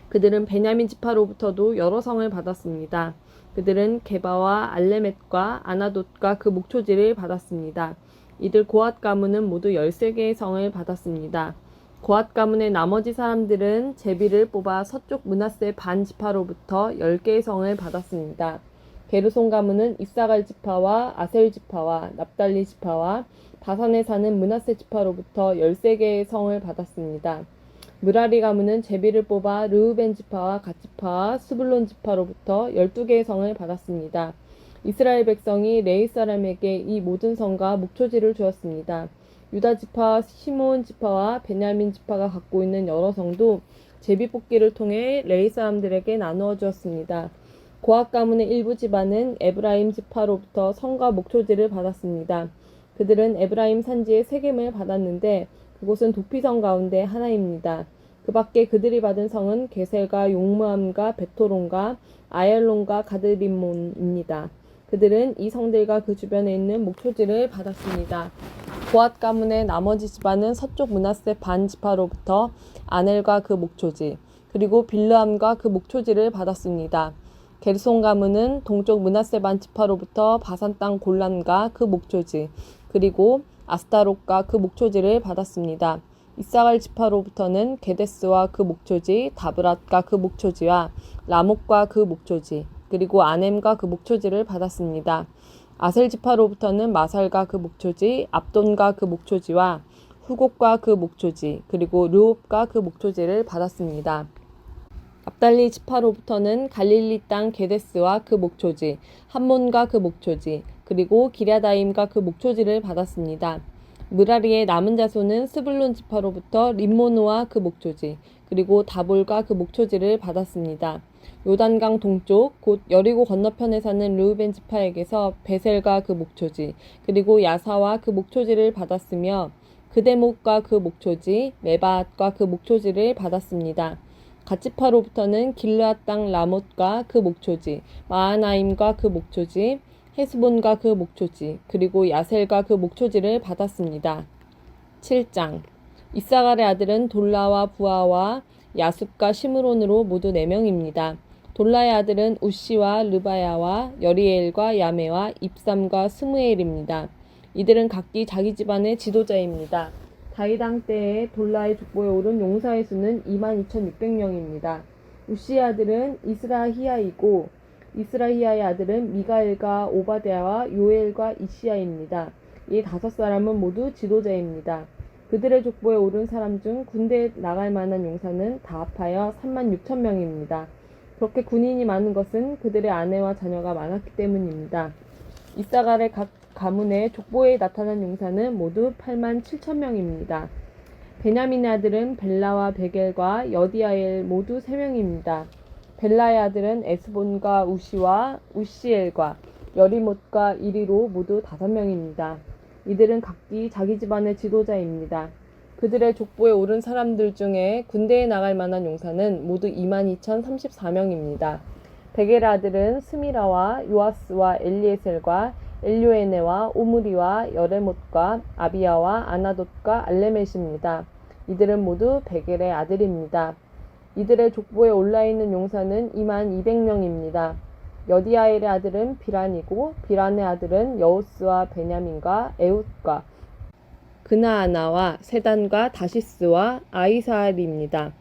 그들은 베냐민 지파로부터도 여러 성을 받았습니다. 그들은 게바와 알레멧과 아나돗과 그 목초지를 받았습니다. 이들 고앗 가문은 모두 13개의 성을 받았습니다. 고앗 가문의 나머지 사람들은 제비를 뽑아 서쪽 므낫세 반 지파로부터 10개의 성을 받았습니다. 게르손 가문은 이사갈 지파와 아셀 지파와 납달리 지파와 바산에 사는 므낫세 지파로부터 13개의 성을 받았습니다. 므라리 가문은 제비를 뽑아 르우벤 지파와 갓 지파와 스불론 지파로부터 12개의 성을 받았습니다. 이스라엘 백성이 레위 사람에게 이 모든 성과 목초지를 주었습니다. 유다 지파, 시므온 지파와 베냐민 지파가 갖고 있는 여러 성도 제비 뽑기를 통해 레위 사람들에게 나누어 주었습니다. 고앗 가문의 일부 집안은 에브라임 지파로부터 성과 목초지를 받았습니다. 그들은 에브라임 산지의 세겜을 받았는데 그곳은 도피성 가운데 하나입니다. 그 밖에 그들이 받은 성은 게셀과 용므암과 베토론과 아얄론과 가드림몬입니다. 그들은 이 성들과 그 주변에 있는 목초지를 받았습니다. 고앗 가문의 나머지 집안은 서쪽 므낫세 반 지파로부터 아넬과 그 목초지, 그리고 빌르암과 그 목초지를 받았습니다. 게르손 가문은 동쪽 므낫세 반 지파로부터 바산 땅 골란과 그 목초지, 그리고 아스타롯과 그 목초지를 받았습니다. 이사갈 지파로부터는 게데스와 그 목초지, 다브랏과 그 목초지와 라목과 그 목초지, 그리고 아넴과 그 목초지를 받았습니다. 아셀 지파로부터는 마살과 그 목초지, 압돈과 그 목초지와 후곡과 그 목초지, 그리고 르홉과 그 목초지를 받았습니다. 압달리 지파로부터는 갈릴리 땅 게데스와 그 목초지, 함몬과 그 목초지, 그리고 기랴다임과 그 목초지를 받았습니다. 므라리의 남은 자손은 스불론 지파로부터 림모노와 그 목초지, 그리고 다볼과 그 목초지를 받았습니다. 요단강 동쪽 곧 여리고 건너편에 사는 르우벤 지파에게서 베셀과 그 목초지, 그리고 야사와 그 목초지를 받았으며 그데목과 그 목초지, 메바앗과 그 목초지를 받았습니다. 갓지파로부터는 길르앗 땅 라못과 그 목초지, 마하나임과 그 목초지, 헤스본과 그 목초지, 그리고 야셀과 그 목초지를 받았습니다. 7장. 이사갈의 아들은 돌라와 부하와 야숲과 시므론으로 모두 4명입니다. 돌라의 아들은 우시와 르바야와 여리엘과 야메와 입삼과 스무엘입니다. 이들은 각기 자기 집안의 지도자입니다. 다윗 왕 때에 돌라의 족보에 오른 용사의 수는 22,600명입니다. 우시의 아들은 이스라히야이고 이스라히야의 아들은 미가엘과 오바댜와 요엘과 이시야입니다. 이 5사람은 모두 지도자입니다. 그들의 족보에 오른 사람 중 군대에 나갈 만한 용사는 다 합하여 36,000명입니다. 그렇게 군인이 많은 것은 그들의 아내와 자녀가 많았기 때문입니다. 이사갈의 각 가문의 족보에 나타난 용사는 모두 87,000명입니다. 베냐민의 아들은 벨라와 베겔과 여디아엘 모두 3명입니다. 벨라의 아들은 에스본과 우시와 우시엘과 여리못과 이리로 모두 5명입니다. 이들은 각기 자기 집안의 지도자입니다. 그들의 족보에 오른 사람들 중에 군대에 나갈 만한 용사는 모두 22,034명입니다. 베겔의 아들은 스미라와 요아스와 엘리에셀과 엘료에네와 오므리와 여레못과 아비야와 아나돗과 알레멧입니다. 이들은 모두 베겔의 아들입니다. 이들의 족보에 올라있는 용사는 22,200명입니다. 여디아엘의 아들은 비란이고 비란의 아들은 여우스와 베냐민과 에훗과 그나아나와 세단과 다시스와 아이사알입니다.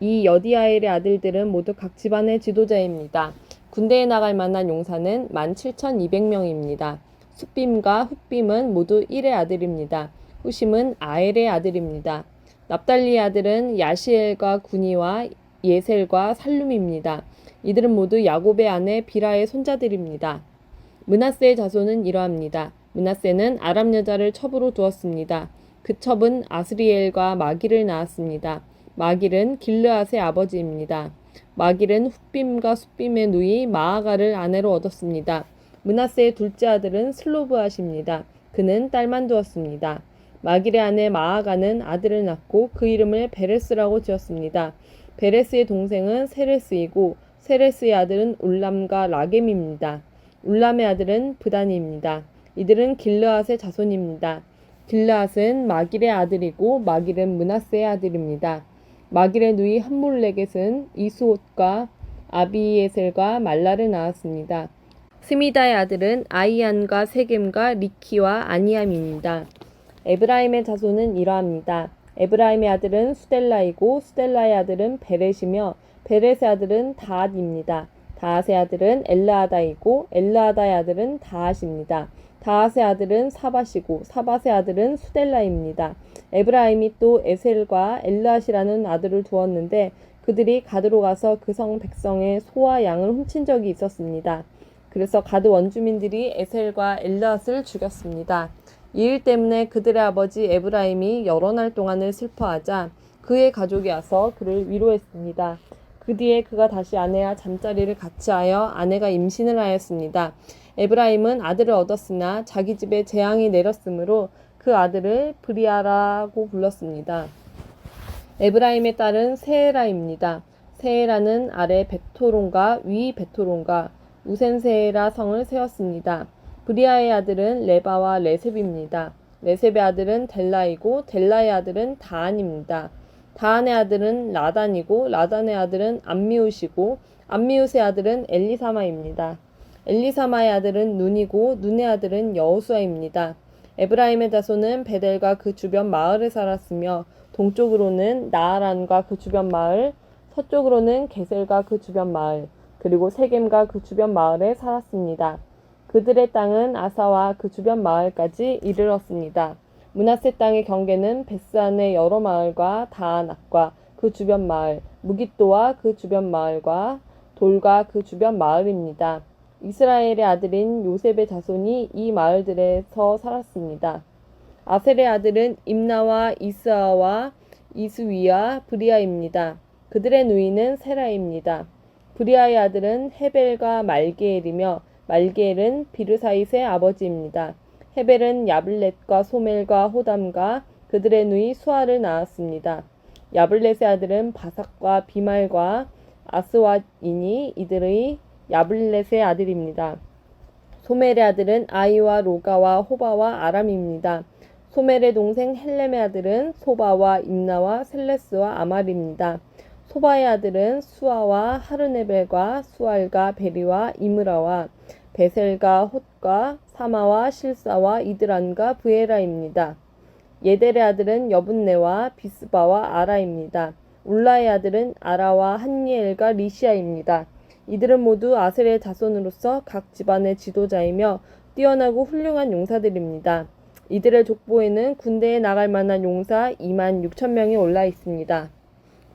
이 여디아엘의 아들들은 모두 각 집안의 지도자입니다. 군대에 나갈 만한 용사는 17,200명입니다. 숫빔과 훗빔은 모두 1의 아들입니다. 후심은 아엘의 아들입니다. 납달리의 아들은 야시엘과 구니와 예셀과 살룸입니다. 이들은 모두 야곱의 아내 비라의 손자들입니다. 므낫세의 자손은 이러합니다. 므낫세는 아람 여자를 첩으로 두었습니다. 그 첩은 아스리엘과 마길을 낳았습니다. 마길은 길르앗의 아버지입니다. 마길은 훗빔과 숫빔의 누이 마아가를 아내로 얻었습니다. 므낫세의 둘째 아들은 슬로브앗입니다. 그는 딸만 두었습니다. 마길의 아내 마아가는 아들을 낳고 그 이름을 베레스라고 지었습니다. 베레스의 동생은 세레스이고 세레스의 아들은 울람과 라겜입니다. 울람의 아들은 브다니입니다. 이들은 길르앗의 자손입니다. 길르앗은 마길의 아들이고 마길은 므낫세의 아들입니다. 마길의 누이 함몰레겟은 이스옷과 아비에셀과 말라를 낳았습니다. 스미다의 아들은 아이안과 세겜과 리키와 아니암입니다. 에브라임의 자손은 이러합니다. 에브라임의 아들은 수델라이고 수델라의 아들은 베렛이며 베렛의 아들은 다앗입니다. 다앗의 아들은 엘르아다이고 엘르아다의 아들은 다앗입니다. 다앗의 아들은 사밧이고 사밧의 아들은 수델라입니다. 에브라임이 또 에셀과 엘르앗이라는 아들을 두었는데 그들이 가드로 가서 그 성 백성의 소와 양을 훔친 적이 있었습니다. 그래서 가드 원주민들이 에셀과 엘르앗을 죽였습니다. 이 일 때문에 그들의 아버지 에브라임이 여러 날 동안을 슬퍼하자 그의 가족이 와서 그를 위로했습니다. 그 뒤에 그가 다시 아내와 잠자리를 같이 하여 아내가 임신을 하였습니다. 에브라임은 아들을 얻었으나 자기 집에 재앙이 내렸으므로 그 아들을 브리아라고 불렀습니다. 에브라임의 딸은 세에라입니다. 세에라는 아래 베토론과 위 베토론과 우센세에라 성을 세웠습니다. 브리아의 아들은 레바와 레셉입니다. 레셉의 아들은 델라이고 델라의 아들은 다안입니다. 다안의 아들은 라단이고 라단의 아들은 암미웃이고 암미웃의 아들은 엘리사마입니다. 엘리사마의 아들은 눈이고 눈의 아들은 여호수아입니다. 에브라임의 자손은 베델과 그 주변 마을에 살았으며 동쪽으로는 나아란과 그 주변 마을, 서쪽으로는 게셀과 그 주변 마을, 그리고 세겜과 그 주변 마을에 살았습니다. 그들의 땅은 아사와 그 주변 마을까지 이르렀습니다. 므낫세 땅의 경계는 베스안의 여러 마을과 다아낙과 그 주변 마을, 무깃도와 그 주변 마을과 돌과 그 주변 마을입니다. 이스라엘의 아들인 요셉의 자손이 이 마을들에서 살았습니다. 아셀의 아들은 임나와 이스아와 이스위와 브리아입니다. 그들의 누이는 세라입니다. 브리아의 아들은 헤벨과 말게엘이며 말게엘은 비르사잇의 아버지입니다. 헤벨은 야블렛과 소멜과 호담과 그들의 누이 수아를 낳았습니다. 야블렛의 아들은 바삭과 비말과 아스왓이니 이들의 야블렛의 아들입니다. 소멜의 아들은 아이와 로가와 호바와 아람입니다. 소멜의 동생 헬렘의 아들은 소바와 임나와 셀레스와 아말입니다. 소바의 아들은 수아와 하르네벨과 수알과 베리와 이므라와 베셀과 홑과 사마와 실사와 이드란과 브에라입니다. 예델의 아들은 여분네와 비스바와 아라입니다. 울라의 아들은 아라와 한니엘과 리시아입니다. 이들은 모두 아셀의 자손으로서 각 집안의 지도자이며 뛰어나고 훌륭한 용사들입니다. 이들의 족보에는 군대에 나갈 만한 용사 2만 6천 명이 올라 있습니다.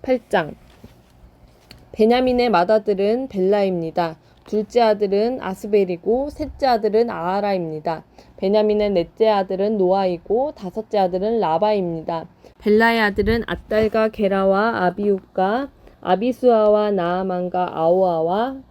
8장 베냐민의 맏아들은 벨라입니다. 둘째 아들은 아스벨이고 셋째 아들은 아하라입니다. 베냐민의 넷째 아들은 노아이고 다섯째 아들은 라바입니다. 벨라의 아들은 앗달과 게라와 아비웃과 아비수아와 나아만과 아오아와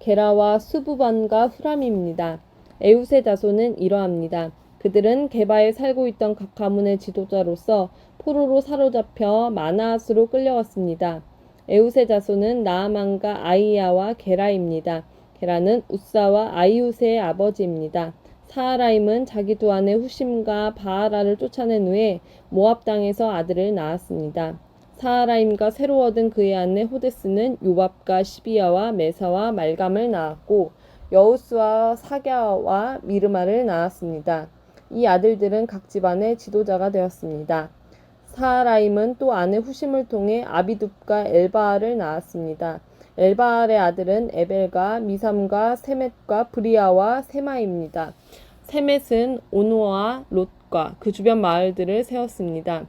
게라와 수부반과 후람입니다. 에웃의 자손은 이러합니다. 그들은 게바에 살고 있던 각 가문의 지도자로서 포로로 사로잡혀 마나앗으로 끌려갔습니다. 에웃의 자손은 나아만과 아이야와 게라입니다. 게라는 우사와 아이웃의 아버지입니다. 사하라임은 자기 두 아내 후심과 바하라를 쫓아낸 후에 모압 땅에서 아들을 낳았습니다. 사하라임과 새로 얻은 그의 아내 호데스는 요밥과 시비야와 메사와 말감을 낳았고 여우스와 사갸와 미르마를 낳았습니다. 이 아들들은 각 집안의 지도자가 되었습니다. 사하라임은 또 아내 후심을 통해 아비둡과 엘바알을 낳았습니다. 엘바알의 아들은 에벨과 미삼과 세멧과 브리아와 세마입니다. 세멧은 오노와 롯과 그 주변 마을들을 세웠습니다.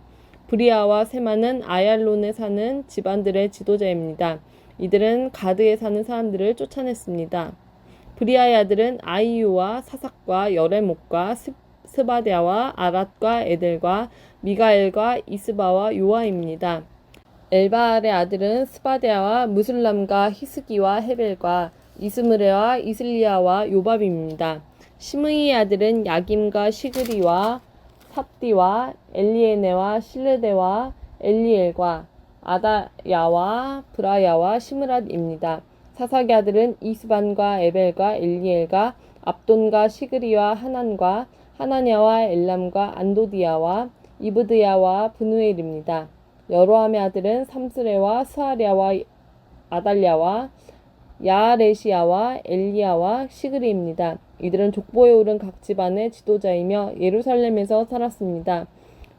브리아와 세마는 아얄론에 사는 집안들의 지도자입니다. 이들은 가드에 사는 사람들을 쫓아냈습니다. 브리아의 아들은 아이유와 사삭과 여레목과 스바데아와 아랏과 에델과 미가엘과 이스바와 요아입니다. 엘바알의 아들은 스바데아와 무술람과 히스기와 헤벨과 이스므레와 이슬리아와 요밥입니다. 시므이의 아들은 야김과 시그리와 삽디와 엘리에네와 실르데와 엘리엘과 아다야와 브라야와 시므랏입니다. 사삭의 아들은 이스반과 에벨과 엘리엘과 압돈과 시그리와 하난과 하나냐와 엘람과 안도디아와 이브드야와 브누엘입니다. 여로함의 아들은 삼스레와 스하랴와 아달랴와 야아레시아와 엘리야와 시그리입니다. 이들은 족보에 오른 각 집안의 지도자이며 예루살렘에서 살았습니다.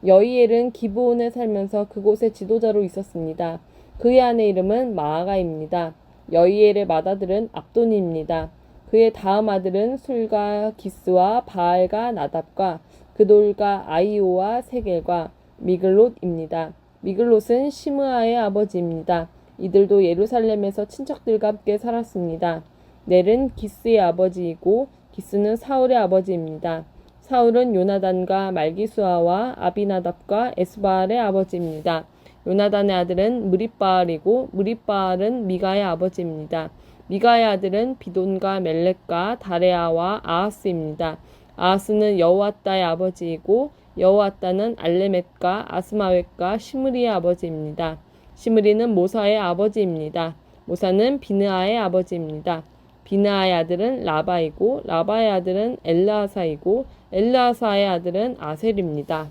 여이엘은 기브온에 살면서 그곳의 지도자로 있었습니다. 그의 아내 이름은 마아가입니다. 여이엘의 맏아들은 압돈입니다. 그의 다음 아들은 술과 기스와 바알과 나답과 그돌과 아이오와 세겔과 미글롯입니다. 미글롯은 시므아의 아버지입니다. 이들도 예루살렘에서 친척들과 함께 살았습니다. 넬은 기스의 아버지이고 기스는 사울의 아버지입니다. 사울은 요나단과 말기수아와 아비나답과 에스바알의 아버지입니다. 요나단의 아들은 무립바알이고 무립바알은 미가의 아버지입니다. 미가의 아들은 비돈과 멜렉과 다레아와 아하스입니다. 아하스는 여호아따의 아버지이고 여호아따는 알레멧과 아스마웻과 시므리의 아버지입니다. 시므리는 모사의 아버지입니다. 모사는 비느아의 아버지입니다. 비느아의 아들은 라바이고 라바의 아들은 엘르아사이고 엘르아사의 아들은 아셀입니다.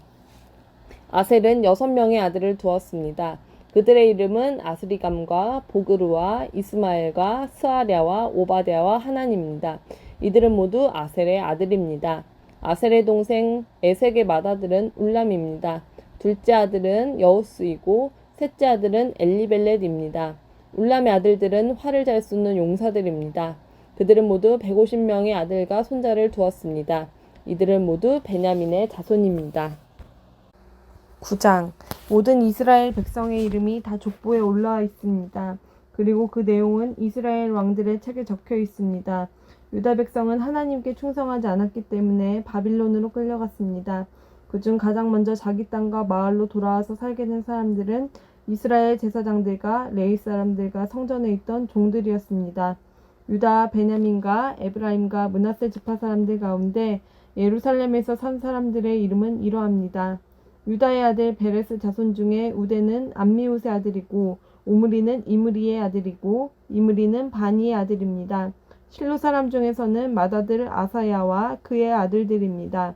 아셀은 6명의 아들을 두었습니다. 그들의 이름은 아스리감과 보그루와 이스마엘과 스하랴와 오바댜와 하난입니다. 이들은 모두 아셀의 아들입니다. 아셀의 동생 에색의 맏아들은 울람입니다. 둘째 아들은 여우스이고 셋째 아들은 엘리벨렛입니다. 울람의 아들들은 활을 잘 쏘는 용사들입니다. 그들은 모두 150명의 아들과 손자를 두었습니다. 이들은 모두 베냐민의 자손입니다. 9장 모든 이스라엘 백성의 이름이 다 족보에 올라와 있습니다. 그리고 그 내용은 이스라엘 왕들의 책에 적혀 있습니다. 유다 백성은 하나님께 충성하지 않았기 때문에 바빌론으로 끌려갔습니다. 그중 가장 먼저 자기 땅과 마을로 돌아와서 살게 된 사람들은 이스라엘 제사장들과 레위 사람들과 성전에 있던 종들이었습니다. 유다, 베냐민과 에브라임과 므낫세 지파 사람들 가운데 예루살렘에서 산 사람들의 이름은 이러합니다. 유다의 아들 베레스 자손 중에 우데는 암미우스의 아들이고 오므리는 이므리의 아들이고 이므리는 바니의 아들입니다. 실로 사람 중에서는 맏아들 아사야와 그의 아들들입니다.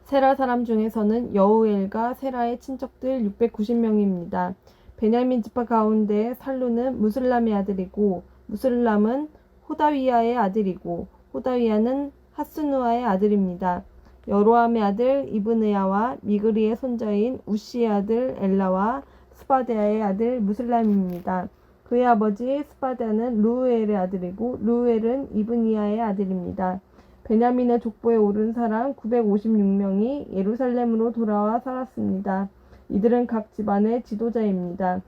세라 사람 중에서는 여우엘과 세라의 친척들 690명입니다. 베냐민 지파 가운데 살루는 무슬람의 아들이고 무슬람은 호다위야의 아들이고 호다위야는 하스누아의 아들입니다. 여로함의 아들 이브느야와 미그리의 손자인 우시의 아들 엘라와 스바데아의 아들 무슬람입니다. 그의 아버지 스바데아는 루우엘의 아들이고 루우엘은 이브니야의 아들입니다. 베냐민의 족보에 오른 사람 956명이 예루살렘으로 돌아와 살았습니다. 이들은 각 집안의 지도자입니다.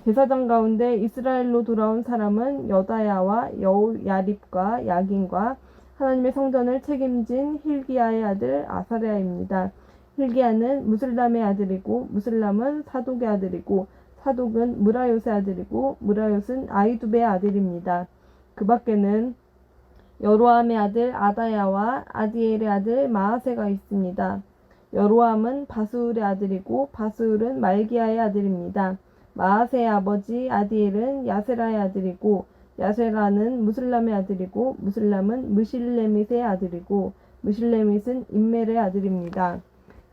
제사장 가운데 이스라엘로 돌아온 사람은 여다야와 여우야립과 야긴과 하나님의 성전을 책임진 힐기야의 아들 아사랴입니다. 힐기야는 무슬람의 아들이고 무슬람은 사독의 아들이고 사독은 무라요스의 아들이고 무라요스는 아이두베의 아들입니다. 그 밖에는 여로함의 아들 아다야와 아디엘의 아들 마아세가 있습니다. 여로함은 바스울의 아들이고 바스울은 말기야의 아들입니다. 마아세의 아버지 아디엘은 야세라의 아들이고 야세라는 무슬람의 아들이고 무슬람은 무실레밋의 아들이고 무실레밋은 임멜의 아들입니다.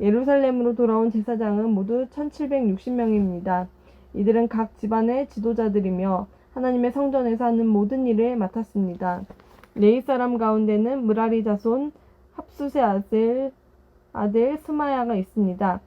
예루살렘으로 돌아온 제사장은 모두 1760명입니다. 이들은 각 집안의 지도자들이며 하나님의 성전에서 하는 모든 일을 맡았습니다. 레위 사람 가운데는 무라리 자손 합숫의 아들 스마야가 있습니다.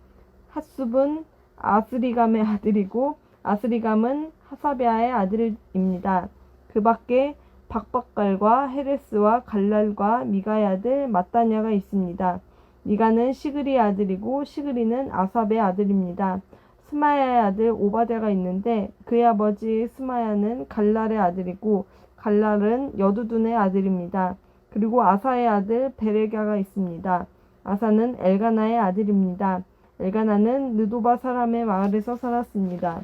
핫숲은 아스리감의 아들이고 아스리감은 하사베아의 아들입니다. 그 밖에 박박갈과 헤레스와 갈랄과 미가의 아들 마따냐가 있습니다. 미가는 시그리의 아들이고 시그리는 아삽의 아들입니다. 스마야의 아들 오바댜가 있는데 그의 아버지 스마야는 갈랄의 아들이고 갈랄은 여두둔의 아들입니다. 그리고 아사의 아들 베레갸가 있습니다. 아사는 엘가나의 아들입니다. 엘가나는 느도바 사람의 마을에서 살았습니다.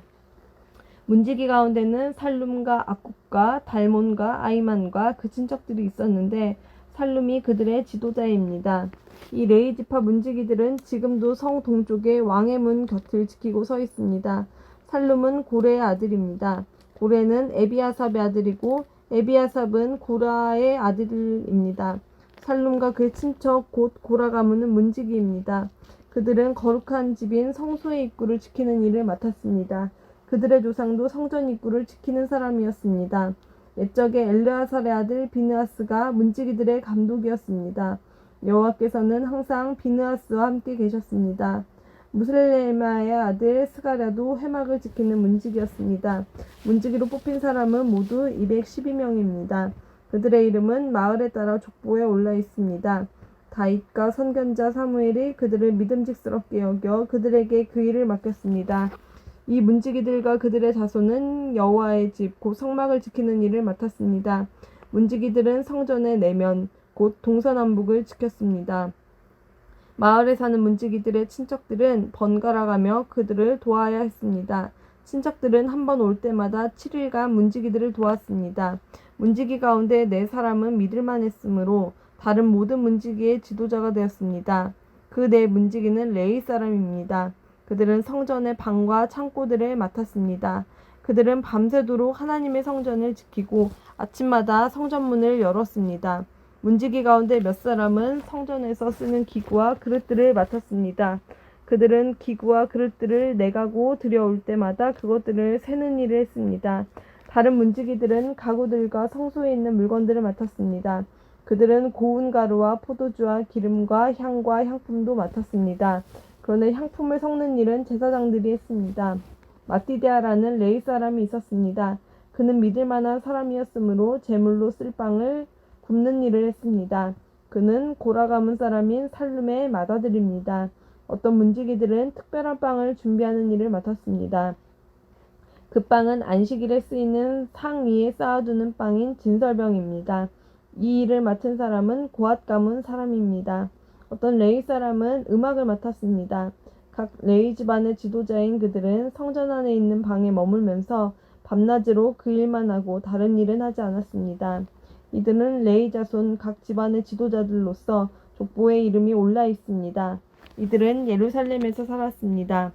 문지기 가운데는 살룸과 악굽과 달몬과 아이만과 그 친척들이 있었는데 살룸이 그들의 지도자입니다. 이 레위 지파 문지기들은 지금도 성 동쪽의 왕의 문 곁을 지키고 서 있습니다. 살룸은 고레의 아들입니다. 고레는 에비아삽의 아들이고 에비아삽은 고라의 아들입니다. 살룸과 그의 친척 곧 고라 가문은 문지기입니다. 그들은 거룩한 집인 성소의 입구를 지키는 일을 맡았습니다. 그들의 조상도 성전 입구를 지키는 사람이었습니다. 옛적에 엘르아살의 아들 비느하스가 문지기들의 감독이었습니다. 여호와께서는 항상 비느하스와 함께 계셨습니다. 무슬레마의 아들 스가랴도 회막을 지키는 문지기였습니다. 문지기로 뽑힌 사람은 모두 212명입니다. 그들의 이름은 마을에 따라 족보에 올라 있습니다. 다윗과 선견자 사무엘이 그들을 믿음직스럽게 여겨 그들에게 그 일을 맡겼습니다. 이 문지기들과 그들의 자손은 여호와의 집 곧 성막을 지키는 일을 맡았습니다. 문지기들은 성전의 내면 곧 동서남북을 지켰습니다. 마을에 사는 문지기들의 친척들은 번갈아가며 그들을 도와야 했습니다. 친척들은 한 번 올 때마다 7일간 문지기들을 도왔습니다. 문지기 가운데 4사람은 믿을만했으므로 다른 모든 문지기의 지도자가 되었습니다. 그 4문지기는 레위 사람입니다. 그들은 성전의 방과 창고들을 맡았습니다. 그들은 밤새도록 하나님의 성전을 지키고 아침마다 성전문을 열었습니다. 문지기 가운데 몇 사람은 성전에서 쓰는 기구와 그릇들을 맡았습니다. 그들은 기구와 그릇들을 내가고 들여올 때마다 그것들을 세는 일을 했습니다. 다른 문지기들은 가구들과 성소에 있는 물건들을 맡았습니다. 그들은 고운 가루와 포도주와 기름과 향과 향품도 맡았습니다. 그러나 향품을 섞는 일은 제사장들이 했습니다. 마띠데아라는 레위 사람이 있었습니다. 그는 믿을 만한 사람이었으므로 제물로 쓸 빵을 굽는 일을 했습니다. 그는 고라 가문 사람인 살룸의 맏아들입니다. 어떤 문지기들은 특별한 빵을 준비하는 일을 맡았습니다. 그 빵은 안식일에 쓰이는 상 위에 쌓아두는 빵인 진설병입니다. 이 일을 맡은 사람은 고앗 가문 사람입니다. 어떤 레위 사람은 음악을 맡았습니다. 각 레위 집안의 지도자인 그들은 성전 안에 있는 방에 머물면서 밤낮으로 그 일만 하고 다른 일은 하지 않았습니다. 이들은 레위 자손 각 집안의 지도자들로서 족보에 이름이 올라 있습니다. 이들은 예루살렘에서 살았습니다.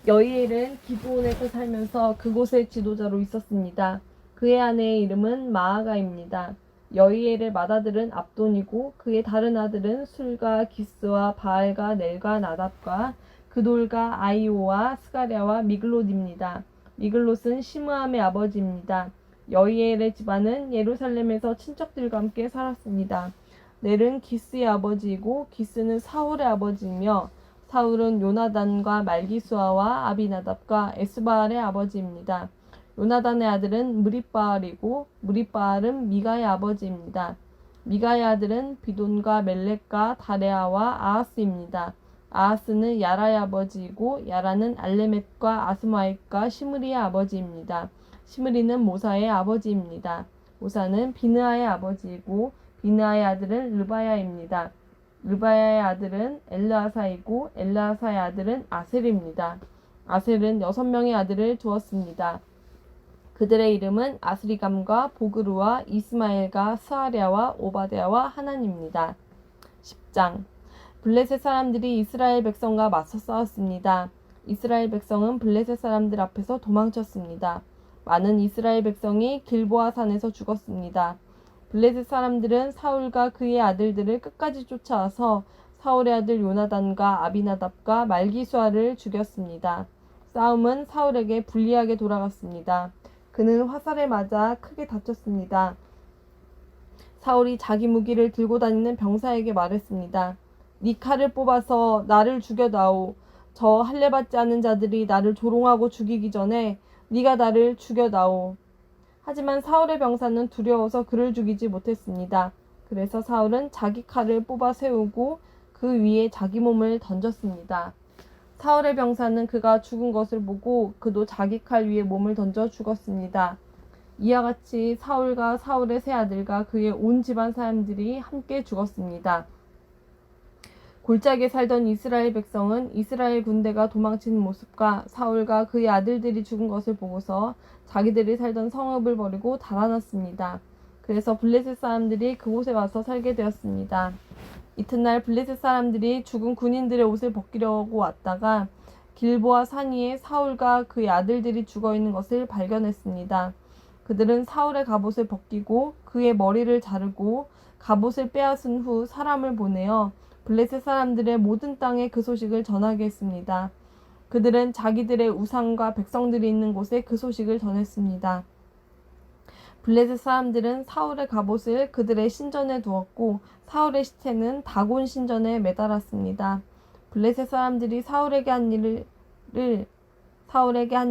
여이엘은 기브온에서 살면서 그곳의 지도자로 있었습니다. 그의 아내의 이름은 마아가입니다. 여이엘의 맏아들은 압돈이고 그의 다른 아들은 술과 기스와 바알과 넬과 나답과 그돌과 아이오와 스가랴와 미글롯입니다. 미글롯은 시므암의 아버지입니다. 여이엘의 집안은 예루살렘에서 친척들과 함께 살았습니다. 넬은 기스의 아버지이고 기스는 사울의 아버지이며 사울은 요나단과 말기수아와 아비나답과 에스바알의 아버지입니다. 요나단의 아들은 무립바알이고 무립바알은 미가의 아버지입니다. 미가의 아들은 비돈과 멜렉과 다레아와 아하스입니다. 아하스는 야라의 아버지이고 야라는 알레멧과 아스마웻과 시므리의 아버지입니다. 시므리는 모사의 아버지입니다. 모사는 비느아의 아버지이고 비느아의 아들은 르바야입니다. 르바야의 아들은 엘르아사이고 엘르아사의 아들은 아셀입니다. 아셀은 6명의 아들을 두었습니다. 그들의 이름은 아스리감과 보그루와 이스마엘과 스아랴와 오바댜와 하난입니다. 10장. 블레셋 사람들이 이스라엘 백성과 맞서 싸웠습니다. 이스라엘 백성은 블레셋 사람들 앞에서 도망쳤습니다. 많은 이스라엘 백성이 길보아 산에서 죽었습니다. 블레셋 사람들은 사울과 그의 아들들을 끝까지 쫓아와서 사울의 아들 요나단과 아비나답과 말기수아를 죽였습니다. 싸움은 사울에게 불리하게 돌아갔습니다. 그는 화살에 맞아 크게 다쳤습니다. 사울이 자기 무기를 들고 다니는 병사에게 말했습니다. 네 칼을 뽑아서 나를 죽여다오. 저 할례받지 않은 자들이 나를 조롱하고 죽이기 전에 네가 나를 죽여다오. 하지만 사울의 병사는 두려워서 그를 죽이지 못했습니다. 그래서 사울은 자기 칼을 뽑아 세우고 그 위에 자기 몸을 던졌습니다. 사울의 병사는 그가 죽은 것을 보고 그도 자기 칼 위에 몸을 던져 죽었습니다. 이와 같이 사울과 사울의 세 아들과 그의 온 집안 사람들이 함께 죽었습니다. 골짜기에 살던 이스라엘 백성은 이스라엘 군대가 도망치는 모습과 사울과 그의 아들들이 죽은 것을 보고서 자기들이 살던 성읍을 버리고 달아났습니다. 그래서 블레셋 사람들이 그곳에 와서 살게 되었습니다. 이튿날 블레셋 사람들이 죽은 군인들의 옷을 벗기려고 왔다가 길보아 산 위에 사울과 그의 아들들이 죽어있는 것을 발견했습니다. 그들은 사울의 갑옷을 벗기고 그의 머리를 자르고 갑옷을 빼앗은 후 사람을 보내어 블레셋 사람들의 모든 땅에 그 소식을 전하게 했습니다. 그들은 자기들의 우상과 백성들이 있는 곳에 그 소식을 전했습니다. 블레셋 사람들은 사울의 갑옷을 그들의 신전에 두었고 사울의 시체는 다곤 신전에 매달았습니다. 블레셋 사람들이 사울에게 한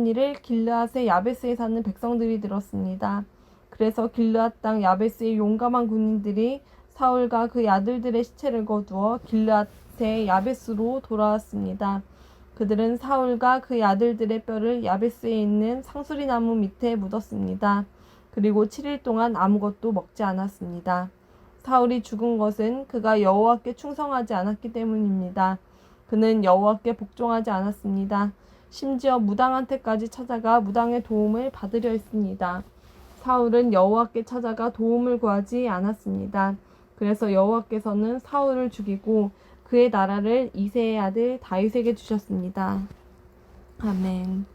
일을 길르앗의 야베스에 사는 백성들이 들었습니다. 그래서 길르앗 땅 야베스의 용감한 군인들이 사울과 그의 아들들의 시체를 거두어 길르앗의 야베스로 돌아왔습니다. 그들은 사울과 그의 아들들의 뼈를 야베스에 있는 상수리나무 밑에 묻었습니다. 그리고 7일 동안 아무것도 먹지 않았습니다. 사울이 죽은 것은 그가 여호와께 충성하지 않았기 때문입니다. 그는 여호와께 복종하지 않았습니다. 심지어 무당한테까지 찾아가 무당의 도움을 받으려 했습니다. 사울은 여호와께 찾아가 도움을 구하지 않았습니다. 그래서 여호와께서는 사울을 죽이고 그의 나라를 이새의 아들 다윗에게 주셨습니다. 아멘.